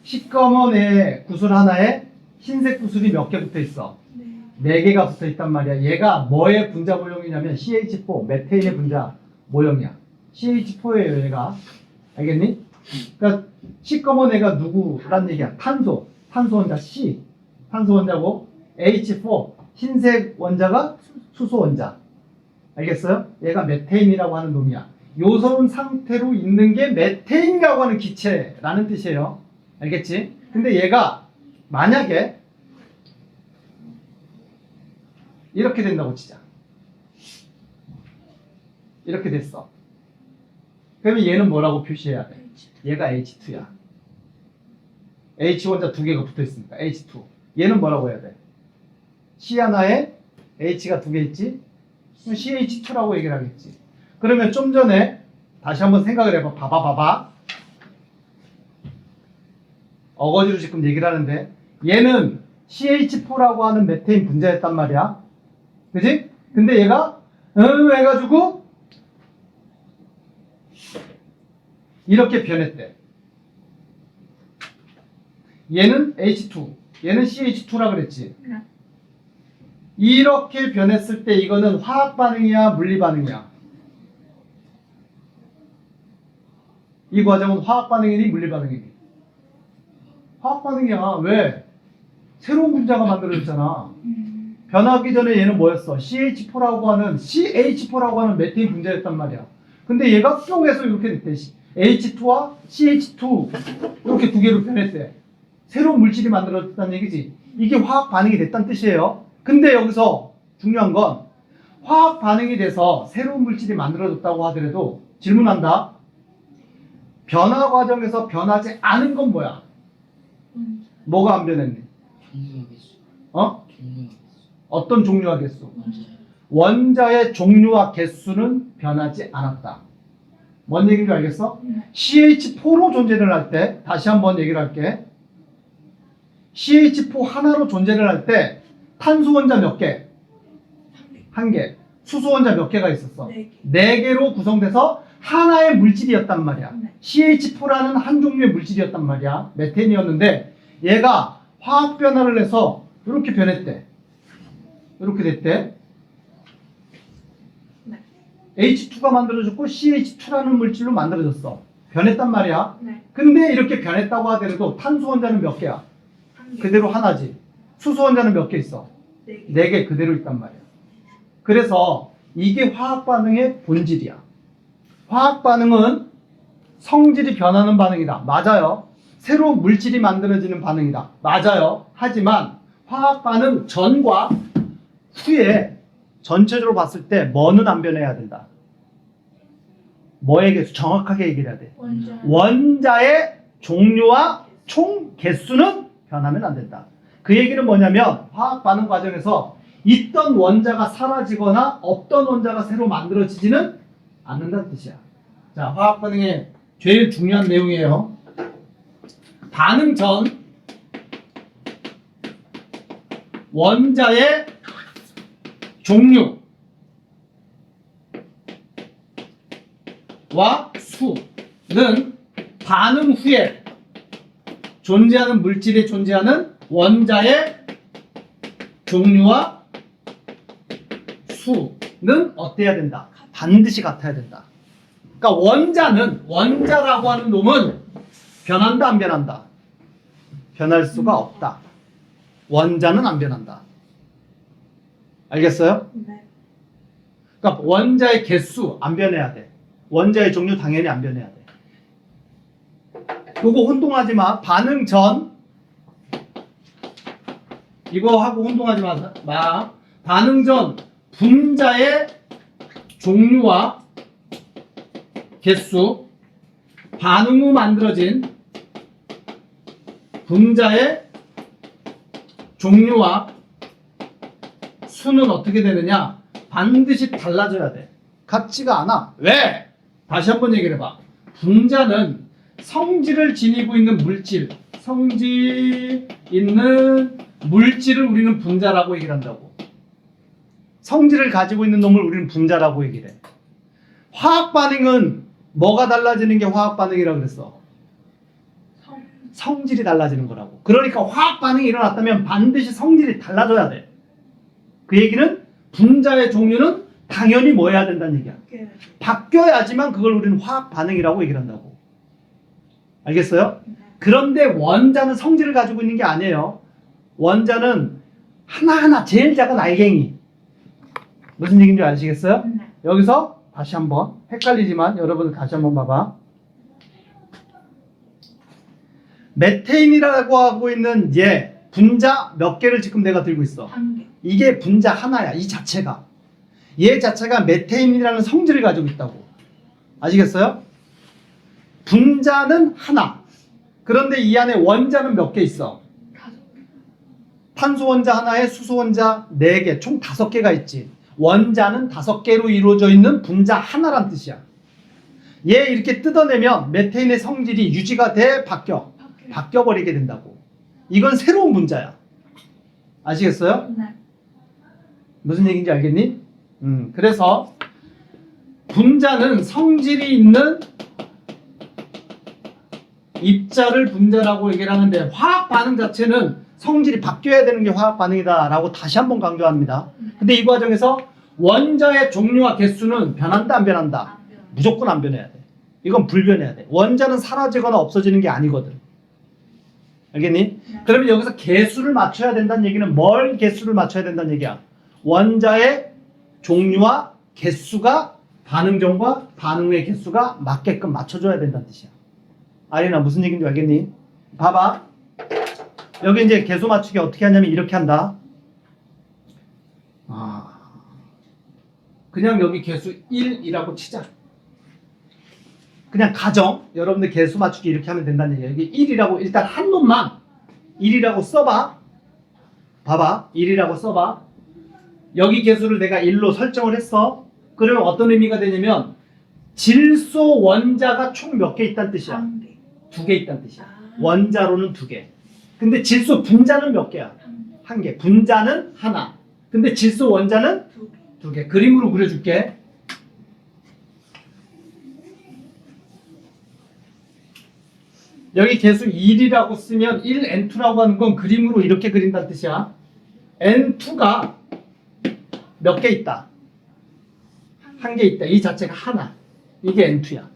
Speaker 1: 시꺼먼 애 구슬 하나에 흰색 구슬이 몇 개 붙어 있어?
Speaker 2: 네.
Speaker 1: 4개가 붙어 있단 말이야. 얘가 뭐의 분자 모형이냐면 CH4 메테인의 분자 모형이야. CH4예요, 얘가. 알겠니? 그러니까 시꺼먼 애가 누구란 얘기야? 탄소. 탄소 원자 C. 탄소 원자고 H4. 흰색 원자가 수소 원자. 알겠어요? 얘가 메테인이라고 하는 놈이야. 요소분 상태로 있는 게 메테인이라고 하는 기체라는 뜻이에요. 알겠지? 근데 얘가 만약에 이렇게 된다고 치자. 이렇게 됐어. 그러면 얘는 뭐라고 표시해야 돼? 얘가 H2야. H 원자 두 개가 붙어 있으니까 H2. 얘는 뭐라고 해야 돼? C 하나에 H가 두 개 있지? 그럼 CH2라고 얘기를 하겠지. 그러면 좀 전에 다시 한번 생각을 해봐. 봐봐. 어거지로 지금 얘기를 하는데 얘는 CH4라고 하는 메테인 분자였단 말이야. 그지? 근데 얘가 해가지고 이렇게 변했대. 얘는 H2, 얘는 CH2라 그랬지. 이렇게 변했을 때 이거는 화학 반응이야, 물리 반응이야? 이 과정은 화학 반응이니 물리 반응이니? 화학 반응이야. 왜? 새로운 분자가 만들어졌잖아. 변하기 전에 얘는 뭐였어? CH4라고 하는 메테인 분자였단 말이야. 근데 얘가 뿅해서 이렇게 됐대. H2와 CH2 이렇게 두 개로 변했대. 새로운 물질이 만들어졌다는 얘기지. 이게 화학 반응이 됐다는 뜻이에요. 근데 여기서 중요한 건 화학 반응이 돼서 새로운 물질이 만들어졌다고 하더라도 질문한다. 변화 과정에서 변하지 않은 건 뭐야? 뭐가 안 변했니?
Speaker 2: 종류와 개수.
Speaker 1: 어?
Speaker 2: 종류와 개수.
Speaker 1: 어떤 종류와 개수?
Speaker 2: 맞아요.
Speaker 1: 원자의 종류와 개수는 변하지 않았다. 뭔 얘기인지 알겠어? CH4로 존재를 할 때, 다시 한번 얘기를 할게. CH4 하나로 존재를 할 때 탄소 원자 몇 개? 한 개. 수소 원자 몇 개가 있었어? 네 개로 구성돼서 하나의 물질이었단 말이야. CH4라는 한 종류의 물질이었단 말이야. 메테인이었는데 얘가 화학 변화를 해서 이렇게 변했대. 이렇게 됐대. H2가 만들어졌고 CH2라는 물질로 만들어졌어. 변했단 말이야. 근데 이렇게 변했다고 하더라도 탄소 원자는 몇 개야? 그대로 하나지. 수소 원자는 몇 개 있어? 네 개 그대로 있단 말이야. 그래서 이게 화학 반응의 본질이야. 화학 반응은 성질이 변하는 반응이다. 맞아요. 새로운 물질이 만들어지는 반응이다. 맞아요. 하지만 화학 반응 전과 후에 전체적으로 봤을 때 뭐는 안 변해야 된다. 뭐의 개수? 정확하게 얘기를 해야 돼. 원자의 종류와 총 개수는 변하면 안 된다. 그 얘기는 뭐냐면 화학 반응 과정에서 있던 원자가 사라지거나 없던 원자가 새로 만들어지지는 않는다는 뜻이야. 자, 화학 반응의 제일 중요한 내용이에요. 반응 전 원자의 종류와 수는 반응 후에 존재하는 물질에 존재하는 원자의 종류와 수는 어때야 된다? 반드시 같아야 된다. 그러니까 원자라고 하는 놈은 변한다 안 변한다? 변할 수가 없다. 원자는 안 변한다. 알겠어요?
Speaker 3: 네.
Speaker 1: 그러니까 원자의 개수 안 변해야 돼. 원자의 종류 당연히 안 변해야 돼. 요거 혼동하지 마. 반응 전 이거 하고 혼동하지 마. 반응 전 분자의 종류와 개수, 반응 후 만들어진 분자의 종류와 수는 어떻게 되느냐? 반드시 달라져야 돼. 같지가 않아. 왜? 다시 한번 얘기를 해봐. 분자는 성질을 지니고 있는 물질, 성질 있는 물질을 우리는 분자라고 얘기를 한다고. 성질을 가지고 있는 놈을 우리는 분자라고 얘기를 해. 화학 반응은 뭐가 달라지는 게 화학 반응이라고 그랬어? 성질이 달라지는 거라고. 그러니까 화학 반응이 일어났다면 반드시 성질이 달라져야 돼. 그 얘기는 분자의 종류는 당연히 뭐 해야 된다는 얘기야.
Speaker 2: 네.
Speaker 1: 바뀌어야지만 그걸 우리는 화학 반응이라고 얘기를 한다고. 알겠어요? 그런데 원자는 성질을 가지고 있는 게 아니에요. 원자는 하나하나 제일 작은 알갱이. 무슨 얘기인지 아시겠어요?
Speaker 2: 네.
Speaker 1: 여기서 다시 한번 헷갈리지만 여러분들 다시 한번 봐봐. 메테인이라고 하고 있는 얘 분자 몇 개를 지금 내가 들고 있어?
Speaker 2: 한 개.
Speaker 1: 이게 분자 하나야. 이 자체가. 얘 자체가 메테인이라는 성질을 가지고 있다고. 아시겠어요? 분자는 하나. 그런데 이 안에 원자는 몇 개 있어?
Speaker 2: 다섯 개.
Speaker 1: 탄소 원자 하나에 수소 원자 4개, 총 5개가 있지. 원자는 5개로 이루어져 있는 분자 하나란 뜻이야. 얘 이렇게 뜯어내면 메테인의 성질이 유지가 돼, 바뀌어. 바뀌어버리게 된다고. 이건 새로운 분자야. 아시겠어요?
Speaker 2: 네.
Speaker 1: 무슨 얘기인지 알겠니? 그래서 분자는 성질이 있는 입자를 분자라고 얘기를 하는데 화학 반응 자체는 성질이 바뀌어야 되는 게 화학 반응이다 라고 다시 한번 강조합니다. 근데 이 과정에서 원자의 종류와 개수는 변한다 안 변한다?
Speaker 2: 안 돼요.
Speaker 1: 무조건 안 변해야 돼. 이건 불변해야 돼. 원자는 사라지거나 없어지는 게 아니거든. 알겠니?
Speaker 2: 네.
Speaker 1: 그러면 여기서 개수를 맞춰야 된다는 얘기는 뭘 개수를 맞춰야 된다는 얘기야? 원자의 종류와 개수가 반응점과 반응의 개수가 맞게끔 맞춰줘야 된다는 뜻이야. 아리나 무슨 얘기인지 알겠니? 봐봐. 여기 이제 개수 맞추기 어떻게 하냐면 이렇게 한다. 그냥 여기 개수 1이라고 치자. 그냥 가정. 여러분들 개수 맞추기 이렇게 하면 된다는 얘기야. 여기 1이라고 일단 한 놈만 1이라고 써봐. 봐봐. 1이라고 써봐. 여기 개수를 내가 1로 설정을 했어. 그러면 어떤 의미가 되냐면 질소 원자가 총 몇 개 있다는 뜻이야?
Speaker 2: 한 개.
Speaker 1: 2개 있다는 뜻이야.
Speaker 2: 아.
Speaker 1: 원자로는 2개. 근데 질소 분자는 몇 개야?
Speaker 2: 한 개.
Speaker 1: 1개. 분자는 하나. 근데 질소 원자는
Speaker 2: 두 개.
Speaker 1: 2개. 그림으로 그려줄게. 여기 개수 1이라고 쓰면 1n2라고 하는 건 그림으로 이렇게 그린다는 뜻이야. n2가 몇 개 있다? 한 개 있다. 이 자체가 하나. 이게 n2야.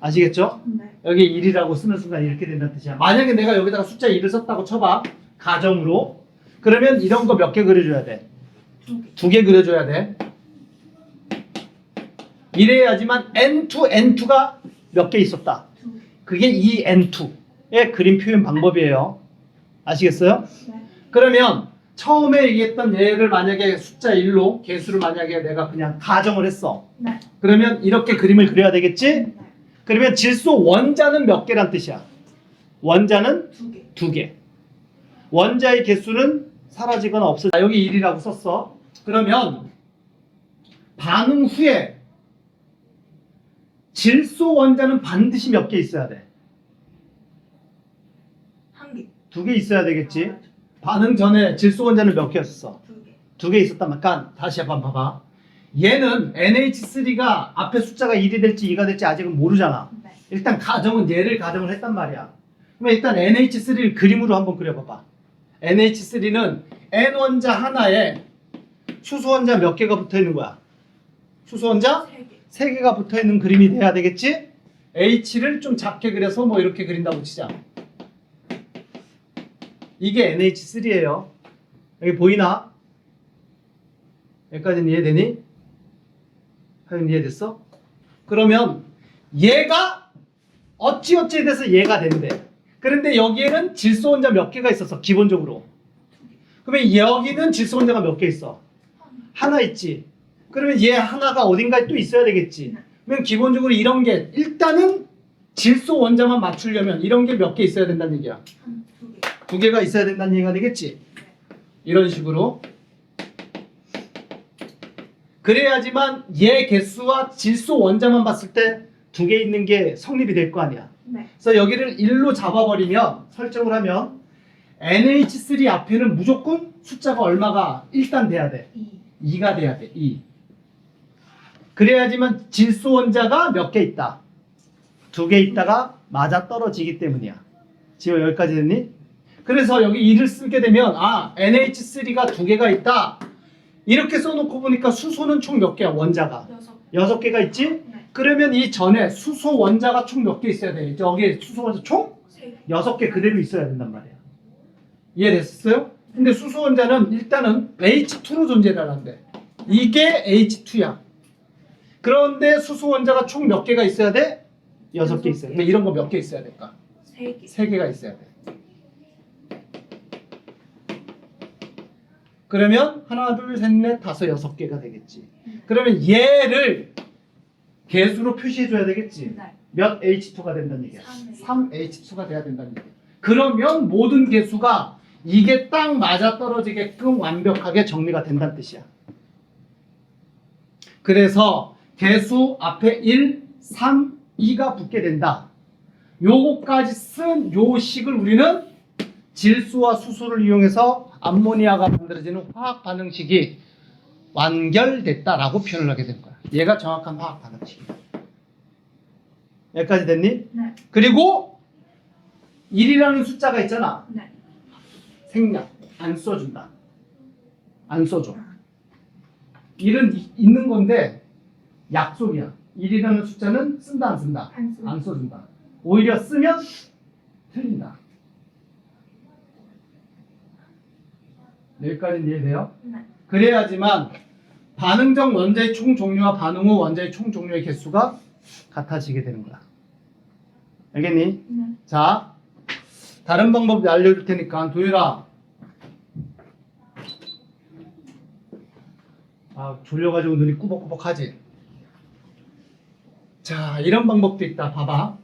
Speaker 1: 아시겠죠?
Speaker 2: 네.
Speaker 1: 여기 1이라고 쓰는 순간 이렇게 된다는 뜻이야. 만약에 내가 여기다가 숫자 1을 썼다고 쳐봐. 가정으로. 그러면 이런 거 몇 개 그려줘야 돼?
Speaker 2: 두 개.
Speaker 1: 2개 그려줘야 돼. 이래야지만 n2가 몇 개 있었다.
Speaker 2: 두 개.
Speaker 1: 그게 2n2의 그림 표현 방법이에요. 아시겠어요?
Speaker 2: 네.
Speaker 1: 그러면 처음에 얘기했던 얘를 만약에 숫자 1로 개수를 만약에 내가 그냥 가정을 했어.
Speaker 2: 네.
Speaker 1: 그러면 이렇게 그림을 그려야 되겠지?
Speaker 2: 네.
Speaker 1: 그러면 질소 원자는 몇 개란 뜻이야? 원자는
Speaker 2: 두 개.
Speaker 1: 2개. 원자의 개수는 사라지거나 없을. 여기 1이라고 썼어. 그러면 반응 후에 질소 원자는 반드시 몇 개 있어야 돼?
Speaker 2: 한 개.
Speaker 1: 2개 있어야 되겠지?
Speaker 2: 아, 맞아.
Speaker 1: 반응 전에 질소 원자는 몇 개였어?
Speaker 2: 두 개.
Speaker 1: 2개 있었단 말이야. 그러니까 다시 한번 봐봐. 얘는 NH3가 앞에 숫자가 1이 될지 2가 될지 아직은 모르잖아.
Speaker 2: 네.
Speaker 1: 일단 가정은 얘를 가정을 했단 말이야. 그러면 일단 NH3를 그림으로 한번 그려봐봐. NH3는 N 원자 하나에 수소 원자 몇 개가 붙어 있는 거야? 수소 원자
Speaker 2: 세 개.
Speaker 1: 3개가 붙어 있는 그림이 돼야 되겠지? H를 좀 작게 그려서 뭐 이렇게 그린다고 치자. 이게 NH3예요. 여기 보이나? 여기까지는 이해되니? 하윤 이해됐어? 그러면 얘가 어찌어찌 돼서 얘가 된대. 그런데 여기에는 질소 원자 몇 개가 있었어 기본적으로. 그러면 여기는 질소 원자가 몇 개 있어? 하나 있지. 그러면 얘 하나가 어딘가에 또 있어야 되겠지. 그러면 기본적으로 이런 게 일단은 질소 원자만 맞추려면 이런 게 몇 개 있어야 된다는 얘기야.
Speaker 2: 두 개.
Speaker 1: 2개가 있어야 된다는 얘기가 되겠지. 이런 식으로. 그래야지만 얘 개수와 질소 원자만 봤을 때 2개 있는 게 성립이 될 거 아니야.
Speaker 2: 네.
Speaker 1: 그래서 여기를 1로 잡아버리면 설정을 하면 NH3 앞에는 무조건 숫자가 얼마가 일단 돼야 돼.
Speaker 2: 2.
Speaker 1: 2가 돼야 돼. 2. 그래야지만 질소 원자가 몇 개 있다. 2개 있다가 맞아 떨어지기 때문이야. 지금 여기까지 됐니? 그래서 여기 2를 쓰게 되면 NH3가 2개가 있다. 이렇게 써놓고 보니까 수소는 총 몇 개야? 원자가 6개가 있지?
Speaker 2: 네.
Speaker 1: 그러면 이 전에 수소 원자가 총 몇 개 있어야 돼? 여기에 수소 원자 총
Speaker 2: 3개.
Speaker 1: 6개 그대로 있어야 된단 말이야. 이해됐어요? 근데 수소 원자는 일단은 H2로 존재를 하는데 이게 H2야. 그런데 수소 원자가 총 몇 개가 있어야 돼? 6개 있어야 돼. 근데 이런 거 몇 개 있어야 될까?
Speaker 2: 3개.
Speaker 1: 3개가 있어야 돼. 그러면 하나, 둘, 셋, 넷, 다섯, 6개가 되겠지. 그러면 얘를 개수로 표시해줘야 되겠지.
Speaker 2: 네.
Speaker 1: 몇 H2가 된다는 얘기야.
Speaker 2: 3.
Speaker 1: 3H2가 돼야 된다는 얘기야. 그러면 모든 개수가 이게 딱 맞아떨어지게끔 완벽하게 정리가 된다는 뜻이야. 그래서 개수 앞에 1, 3, 2가 붙게 된다. 요거까지 쓴 요 식을 우리는 질소와 수소를 이용해서 암모니아가 만들어지는 화학 반응식이 완결됐다라고 표현을 하게 된 거야. 얘가 정확한 화학 반응식이야. 여기까지 됐니?
Speaker 2: 네.
Speaker 1: 그리고 1이라는 숫자가 있잖아.
Speaker 2: 네.
Speaker 1: 생략. 안 써준다. 안 써줘. 1은 있는 건데 약속이야. 1이라는 숫자는 쓴다 안 쓴다?
Speaker 2: 안 쓴다.
Speaker 1: 안 써준다. 오히려 쓰면 틀린다. 여기까지는 이해돼요?
Speaker 2: 네.
Speaker 1: 그래야지만 반응 전 원자의 총 종류와 반응 후 원자의 총 종류의 개수가 같아지게 되는 거야. 알겠니?
Speaker 2: 네.
Speaker 1: 자, 다른 방법 알려줄 테니까 도율아. 아, 졸려가지고 눈이 꾸벅꾸벅하지? 자, 이런 방법도 있다. 봐봐.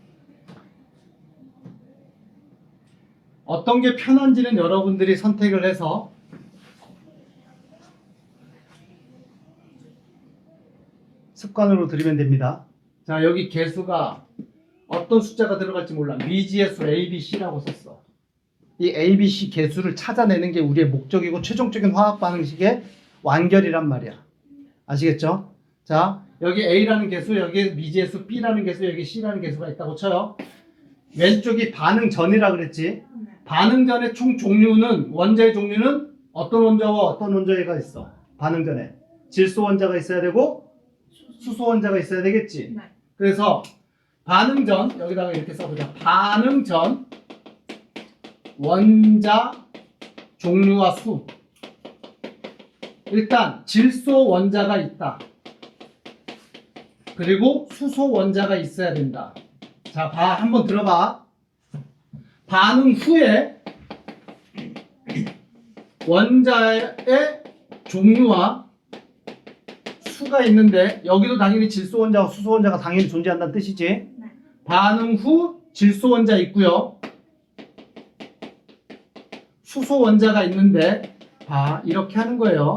Speaker 1: 어떤 게 편한지는 여러분들이 선택을 해서 습관으로 들이면 됩니다. 자, 여기 개수가 어떤 숫자가 들어갈지 몰라. 미지의 수 A, B, C라고 썼어. 이 A, B, C 개수를 찾아내는 게 우리의 목적이고 최종적인 화학 반응식의 완결이란 말이야. 아시겠죠? 자, 여기 A라는 개수, 여기 미지의 수 B라는 개수, 여기 C라는 개수가 있다고 쳐요. 왼쪽이 반응 전이라 그랬지.
Speaker 2: 네.
Speaker 1: 반응 전의 총 종류는 원자의 종류는 어떤 원자와 어떤 원자가 있어? 반응 전에 질소 원자가 있어야 되고 수소 원자가 있어야 되겠지.
Speaker 2: 네.
Speaker 1: 그래서 반응 전 여기다가 이렇게 써보자. 반응 전 원자 종류와 수. 일단 질소 원자가 있다. 그리고 수소 원자가 있어야 된다. 자, 한번 들어봐. 반응 후에 원자의 종류와 수가 있는데 여기도 당연히 질소 원자와 수소 원자가 당연히 존재한다는 뜻이지.
Speaker 2: 네.
Speaker 1: 반응 후 질소 원자 있고요. 수소 원자가 있는데 봐, 이렇게 하는 거예요.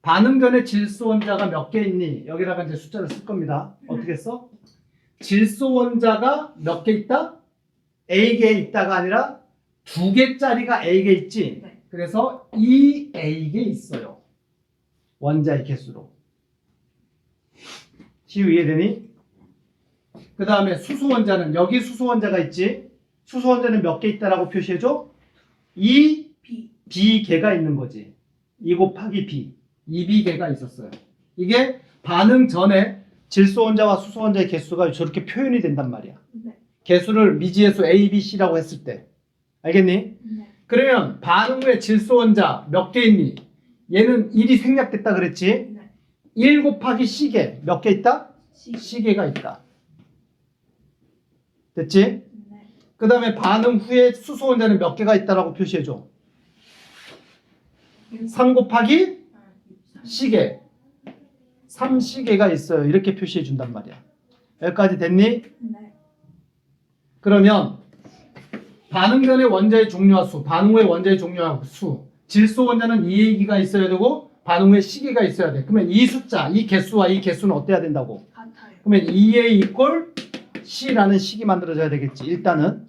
Speaker 1: 반응 전에 질소 원자가 몇 개 있니? 여기다가 이제 숫자를 쓸 겁니다. 어떻게 써? 질소 원자가 몇 개 있다? A개 있다가 아니라 2개짜리가 A개 있지?
Speaker 2: 네.
Speaker 1: 그래서 2A개 있어요. 원자의 개수로. 시우 이해되니? 그 다음에 수소 원자는 여기 수소 원자가 있지? 수소 원자는 몇 개 있다라고 표시해줘? 2
Speaker 2: B.
Speaker 1: B개가 있는 거지. 2 곱하기 B. 2B개가 있었어요. 이게 반응 전에 질소 원자와 수소 원자의 개수가 저렇게 표현이 된단 말이야.
Speaker 2: 네.
Speaker 1: 개수를 미지의 수 A, B, C라고 했을 때. 알겠니?
Speaker 2: 네.
Speaker 1: 그러면 반응 후에 질소 원자 몇 개 있니? 얘는 1이 생략됐다 그랬지?
Speaker 2: 네.
Speaker 1: 1 곱하기 C개 몇 개 있다?
Speaker 2: C.
Speaker 1: C개가 있다. 됐지?
Speaker 2: 네.
Speaker 1: 그 다음에 반응 후에 수소 원자는 몇 개가 있다라고 표시해줘. 3 곱하기 C개 3C개가 있어요. 이렇게 표시해 준단 말이야. 여기까지 됐니?
Speaker 2: 네.
Speaker 1: 그러면 반응 전의 원자의 종류와 수, 반응 후의 원자의 종류와 수, 질소 원자는 2A기가 있어야 되고 반응 후에 C개가 있어야 돼. 그러면 이 숫자, 이 개수와 이 개수는 어때야 된다고?
Speaker 2: 같아요.
Speaker 1: 그러면 2A 이꼴 C라는 식이 만들어져야 되겠지. 일단은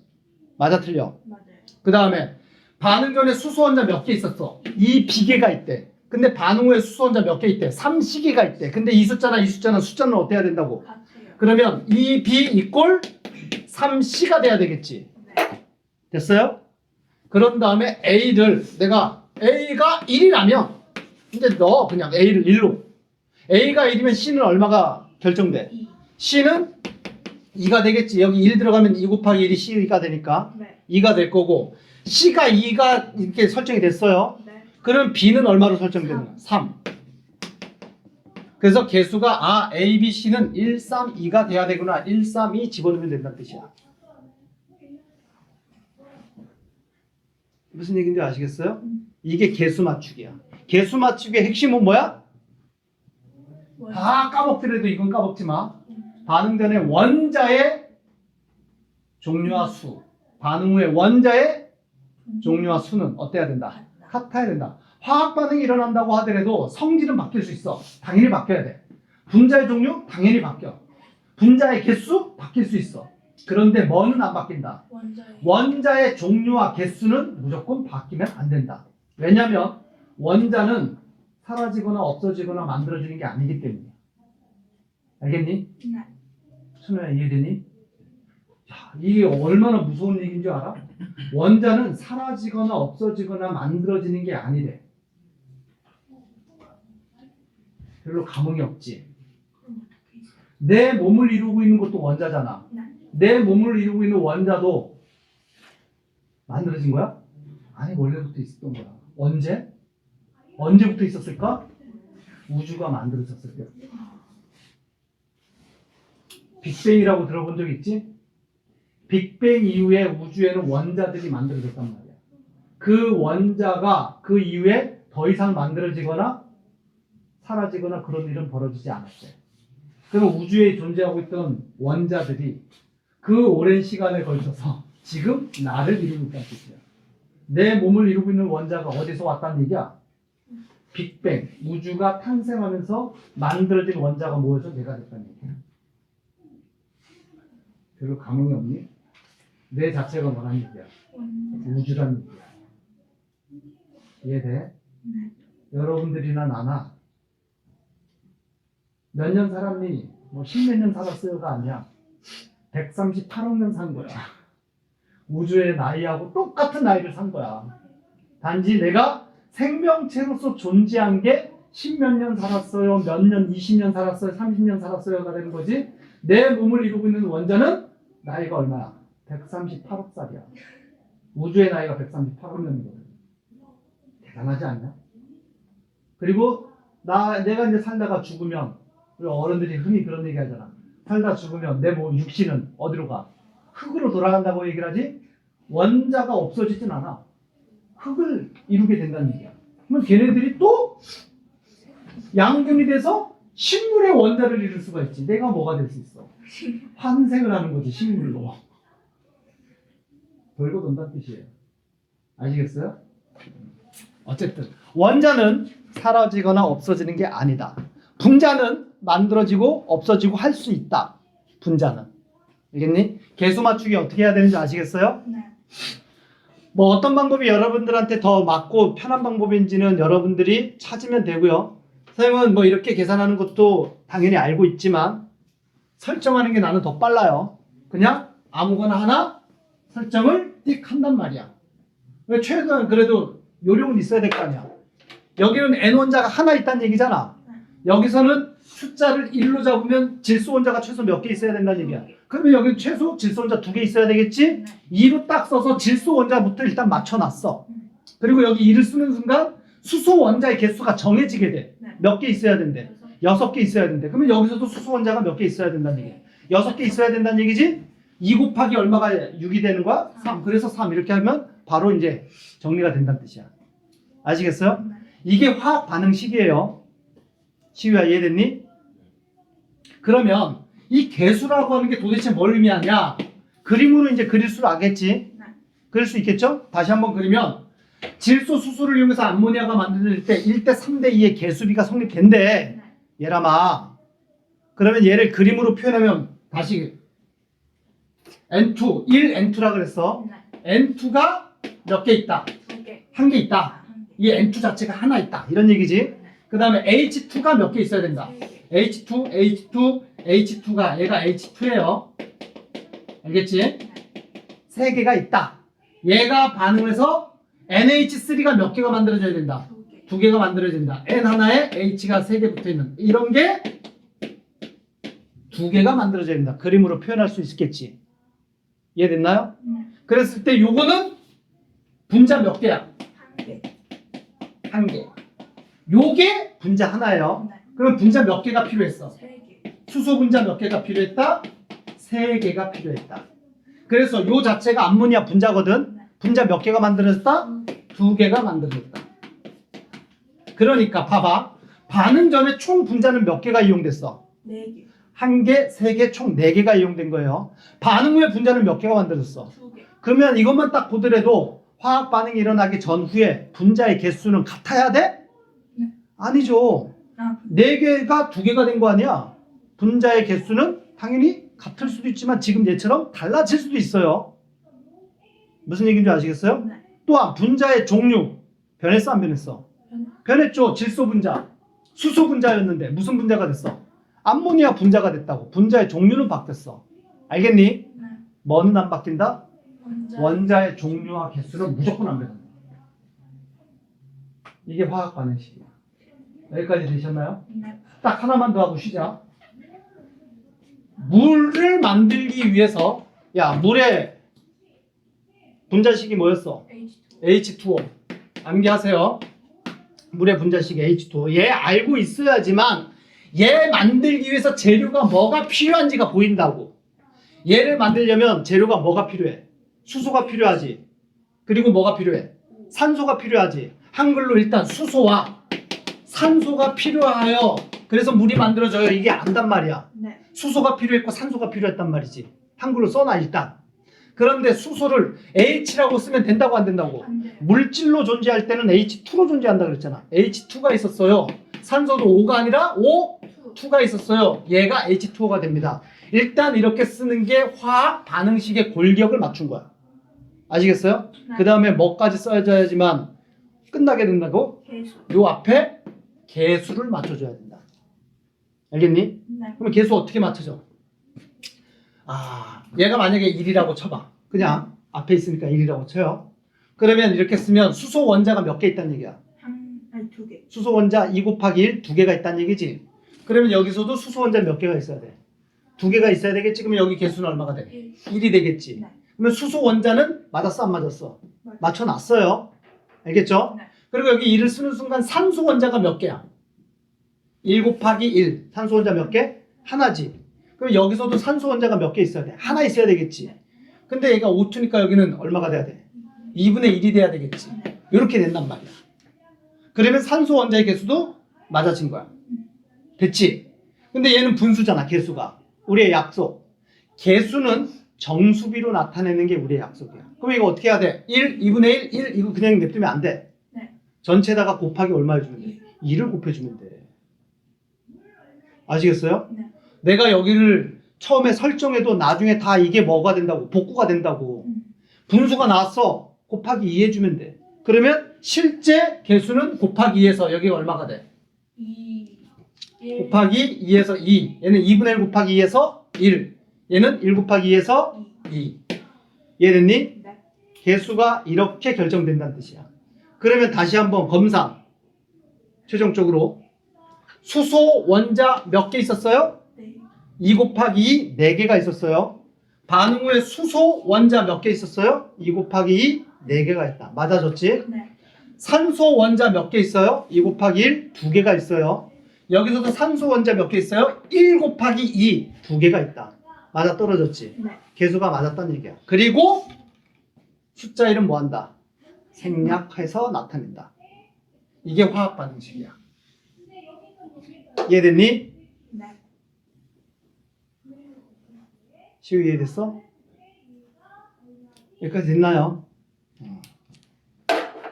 Speaker 1: 맞아 틀려.
Speaker 2: 맞아요.
Speaker 1: 그 다음에 반응 전에 수소 원자 몇 개 있었어? 2B개가 있대. 근데 반응 후에 수소 원자 몇 개 있대? 3C개가 있대. 근데 이 숫자나 이 숫자는 어때야 된다고?
Speaker 2: 같아요.
Speaker 1: 그러면 2B 이꼴 3C가 돼야 되겠지.
Speaker 2: 네.
Speaker 1: 됐어요? 그런 다음에 A를 내가 A가 1이라면 이제 넣어 그냥 A를 1로. A가 1이면 C는 얼마가 결정돼?
Speaker 2: 2.
Speaker 1: C는 2가 되겠지. 여기 1 들어가면 2 곱하기 1이 C가 되니까
Speaker 2: 네.
Speaker 1: 2가 될 거고 C가 2가 이렇게 설정이 됐어요.
Speaker 2: 네.
Speaker 1: 그럼 B는 얼마로 설정되는 3. 그래서 개수가 A, B, C는 1, 3, 2가 돼야 되구나. 1, 3, 2 집어넣으면 된다는 뜻이야. 무슨 얘기인지 아시겠어요? 이게 개수 맞추기야. 개수 맞추기의 핵심은 뭐야? 다 까먹더라도 이건 까먹지 마. 반응 전에 원자의 종류와 수, 반응 후에 원자의 종류와 수는 어때야 된다? 같아야 된다. 화학 반응이 일어난다고 하더라도 성질은 바뀔 수 있어. 당연히 바뀌어야 돼. 분자의 종류 당연히 바뀌어. 분자의 개수 바뀔 수 있어. 그런데 뭐는 안 바뀐다. 원자의 종류와 개수는 무조건 바뀌면 안 된다. 왜냐하면 원자는 사라지거나 없어지거나 만들어지는 게 아니기 때문이야. 알겠니?
Speaker 2: 네.
Speaker 1: 순우야 이해되니? 야, 이게 얼마나 무서운 얘기인 줄 알아? 원자는 사라지거나 없어지거나 만들어지는 게 아니래. 별로 감흥이 없지. 내 몸을 이루고 있는 것도 원자잖아.
Speaker 2: 네.
Speaker 1: 내 몸을 이루고 있는 원자도 만들어진 거야? 아니 원래부터 있었던 거야. 언제? 언제부터 있었을까? 우주가 만들어졌을 때. 빅뱅이라고 들어본 적 있지? 빅뱅 이후에 우주에는 원자들이 만들어졌단 말이야. 그 원자가 그 이후에 더 이상 만들어지거나 사라지거나 그런 일은 벌어지지 않았어요. 그러면 우주에 존재하고 있던 원자들이 그 오랜 시간에 걸쳐서 지금 나를 이루고 있다는 뜻이야. 내 몸을 이루고 있는 원자가 어디서 왔다는 얘기야? 빅뱅, 우주가 탄생하면서 만들어진 원자가 모여서 내가 됐다는 얘기야. 별로 감흥이 없니? 내 자체가 뭐라는 얘기야? 우주라는 얘기야. 이해돼?
Speaker 2: 네.
Speaker 1: 여러분들이나 나나 몇 년 살았니? 뭐 10몇 년 살았어요가 아니야. 138억 년 산 거야. 우주의 나이하고 똑같은 나이를 산 거야. 단지 내가 생명체로서 존재한 게 10몇 년 살았어요, 몇 년, 20년 살았어요, 30년 살았어요가 되는 거지. 내 몸을 이루고 있는 원자는 나이가 얼마야? 138억 살이야. 우주의 나이가 138억 년이거든. 대단하지 않냐? 그리고 내가 이제 살다가 죽으면, 우리 어른들이 흔히 그런 얘기 하잖아. 살다 죽으면 내 몸 육신은 어디로 가? 흙으로 돌아간다고 얘기를 하지? 원자가 없어지진 않아. 흙을 이루게 된다는 얘기야. 그러면 걔네들이 또 양균이 돼서 식물의 원자를 이룰 수가 있지. 내가 뭐가 될 수 있어? 환생을 하는 거지, 식물로. 돌고 돈다는 뜻이에요. 아시겠어요? 어쨌든 원자는 사라지거나 없어지는 게 아니다. 분자는 만들어지고 없어지고 할 수 있다. 분자는. 알겠니? 개수 맞추기 어떻게 해야 되는지 아시겠어요?
Speaker 2: 네.
Speaker 1: 뭐 어떤 방법이 여러분들한테 더 맞고 편한 방법인지는 여러분들이 찾으면 되고요. 선생님은 뭐 이렇게 계산하는 것도 당연히 알고 있지만 설정하는 게 나는 더 빨라요. 그냥 아무거나 하나 설정을 띡 한단 말이야. 왜 최소한 그래도 요령은 있어야 될 거 아니야. 여기는 N원자가 하나 있다는 얘기잖아. 여기서는 숫자를 1로 잡으면 질소 원자가 최소 몇 개 있어야 된다는 얘기야. 그러면 여기 최소 질소 원자 2개 있어야 되겠지? 2로 딱 써서 질소 원자부터 일단 맞춰놨어. 그리고 여기 2를 쓰는 순간 수소 원자의 개수가 정해지게 돼. 몇 개 있어야 된대? 6개 있어야 된대. 그러면 여기서도 수소 원자가 몇 개 있어야 된다는 얘기야. 6개 있어야 된다는 얘기지? 2 곱하기 얼마가 6이 되는 거야? 3. 그래서 3 이렇게 하면 바로 이제 정리가 된다는 뜻이야. 아시겠어요? 이게 화학 반응식이에요. 시우야 이해됐니? 그러면 이 개수라고 하는 게 도대체 뭘 의미하냐? 그림으로 이제 그릴 수 알겠지? 그릴 수 있겠죠? 다시 한번 그리면 질소, 수소를 이용해서 암모니아가 만들 때 1대 3대 2의 개수비가 성립된대. 얘라마. 그러면 얘를 그림으로 표현하면 다시 N2, 1 N2라 그랬어. N2가 몇 개 있다? 1개 있다. 이 N2 자체가 하나 있다. 이런 얘기지. 그 다음에 H2가 몇 개 있어야 된다. H2, H2, H2가 얘가 H2예요. 알겠지? 3개가 있다. 얘가 반응해서 NH3가 몇 개가 만들어져야 된다. 두 개가 만들어진다. N 하나에 H가 3개 붙어있는 이런 게 두 개가 만들어진다. 그림으로 표현할 수 있겠지. 이해됐나요? 그랬을 때 요거는 분자 몇 개야?
Speaker 2: 한 개.
Speaker 1: 한 개. 요게 분자 하나예요.
Speaker 2: 네.
Speaker 1: 그럼 분자 몇 개가 필요했어?
Speaker 2: 3개.
Speaker 1: 수소 분자 몇 개가 필요했다? 3개가 필요했다. 그래서 요 자체가 암모니아 분자거든. 분자 몇 개가 만들어졌다? 2개가 만들어졌다. 그러니까 봐봐. 반응 전에 총 분자는 몇 개가 이용됐어?
Speaker 2: 4개.
Speaker 1: 1개, 3개, 총 4개가 이용된 거예요. 반응 후에 분자는 몇 개가 만들어졌어?
Speaker 2: 2개.
Speaker 1: 그러면 이것만 딱 보더라도 화학 반응이 일어나기 전후에 분자의 개수는 같아야 돼?
Speaker 2: 네.
Speaker 1: 아니죠.
Speaker 2: 아,
Speaker 1: 4개가 2개가 된 거 아니야. 분자의 개수는 당연히 같을 수도 있지만 지금 얘처럼 달라질 수도 있어요. 무슨 얘기인지 아시겠어요?
Speaker 2: 네.
Speaker 1: 또한 분자의 종류 변했어 안 변했어? 변했죠. 질소 분자, 수소 분자였는데 무슨 분자가 됐어? 암모니아 분자가 됐다고. 분자의 종류는 바뀌었어. 알겠니?
Speaker 2: 네.
Speaker 1: 뭐는 안 바뀐다?
Speaker 2: 원자.
Speaker 1: 원자의 종류와 개수는 무조건 안 변한다. 이게 화학 반응식이야. 여기까지 되셨나요?
Speaker 2: 네.
Speaker 1: 딱 하나만 더 하고 쉬자. 물을 만들기 위해서 야 물의 분자식이 뭐였어?
Speaker 2: H2O.
Speaker 1: H2O. 암기하세요. 물의 분자식 H2O. 얘 알고 있어야지만 얘 만들기 위해서 재료가 뭐가 필요한지가 보인다고. 얘를 만들려면 재료가 뭐가 필요해? 수소가 필요하지. 그리고 뭐가 필요해? 산소가 필요하지. 한글로 일단 수소와 산소가 필요하여 그래서 물이 만들어져요. 이게 안단 말이야.
Speaker 2: 네.
Speaker 1: 수소가 필요했고 산소가 필요했단 말이지. 한글로 써놔 일단. 그런데 수소를 H라고 쓰면 된다고 안 된다고?
Speaker 2: 안 돼요.
Speaker 1: 물질로 존재할 때는 H2로 존재한다 그랬잖아. H2가 있었어요. 산소도 O가 아니라 O2가 있었어요. 얘가 H2O가 됩니다. 일단 이렇게 쓰는 게 화학 반응식의 골격을 맞춘 거야. 아시겠어요?
Speaker 2: 네.
Speaker 1: 그 다음에 뭐까지 써야지만 끝나게 된다고?
Speaker 2: 개수.
Speaker 1: 요 앞에 개수를 맞춰줘야 된다. 알겠니?
Speaker 2: 네.
Speaker 1: 그러면 개수 어떻게 맞춰져? 얘가 만약에 1이라고 쳐봐. 그냥 앞에 있으니까 1이라고 쳐요. 그러면 이렇게 쓰면 수소 원자가 몇 개 있다는 얘기야.
Speaker 2: 아니 2개.
Speaker 1: 수소 원자 2 곱하기 1, 2개가 있다는 얘기지. 그러면 여기서도 수소 원자 몇 개가 있어야 돼? 2개가 있어야 되겠지. 그러면 여기 개수는 얼마가 돼?
Speaker 2: 1.
Speaker 1: 1이 되겠지.
Speaker 2: 네.
Speaker 1: 그러면 수소 원자는 맞았어 안 맞았어?
Speaker 2: 맞아요.
Speaker 1: 맞춰놨어요. 알겠죠?
Speaker 2: 네.
Speaker 1: 그리고 여기 1을 쓰는 순간 산소 원자가 몇 개야? 1 곱하기 1. 산소 원자 몇 개? 하나지. 그럼 여기서도 산소 원자가 몇 개 있어야 돼? 하나 있어야 되겠지. 근데 얘가 O2니까 여기는 얼마가 돼야 돼? 2분의 1이 돼야 되겠지.
Speaker 2: 네.
Speaker 1: 이렇게 된단 말이야. 그러면 산소 원자의 개수도 맞아진 거야. 됐지? 근데 얘는 분수잖아, 개수가. 우리의 약속. 개수는 정수비로 나타내는 게 우리의 약속이야. 그럼 이거 어떻게 해야 돼? 1, 2분의 1, 1, 이거 그냥 냅두면 안 돼.
Speaker 2: 네.
Speaker 1: 전체에다가 곱하기 얼마 해주면 돼? 2를 곱해주면 돼. 아시겠어요?
Speaker 2: 네.
Speaker 1: 내가 여기를 처음에 설정해도 나중에 다 이게 뭐가 된다고, 복구가 된다고. 분수가 나왔어. 곱하기 2 해주면 돼. 그러면 실제 개수는 곱하기 2에서 여기가 얼마가 돼?
Speaker 2: 2. 1.
Speaker 1: 곱하기 2에서 2. 얘는 2분의 1 곱하기 2에서 1. 얘는 1 곱하기 2에서 2. 이해됐니?
Speaker 2: 네.
Speaker 1: 개수가 이렇게 결정된다는 뜻이야. 그러면 다시 한번 검사. 최종적으로. 수소 원자 몇 개 있었어요?
Speaker 2: 네.
Speaker 1: 2 곱하기 2, 4개가 있었어요. 반응 후에 수소 원자 몇 개 있었어요? 2 곱하기 2, 4개가 있다. 맞아졌지?
Speaker 2: 네.
Speaker 1: 산소 원자 몇 개 있어요? 2 곱하기 1, 2개가 있어요. 여기서도 산소 원자 몇 개 있어요? 1 곱하기 2, 2개가 있다. 맞아 떨어졌지?
Speaker 2: 네.
Speaker 1: 개수가 맞았다는 얘기야. 그리고 숫자 1은 뭐 한다? 생략해서 나타낸다. 이게 화학 반응식이야. 이해됐니?
Speaker 2: 네.
Speaker 1: 시우 이해됐어? 여기까지 됐나요?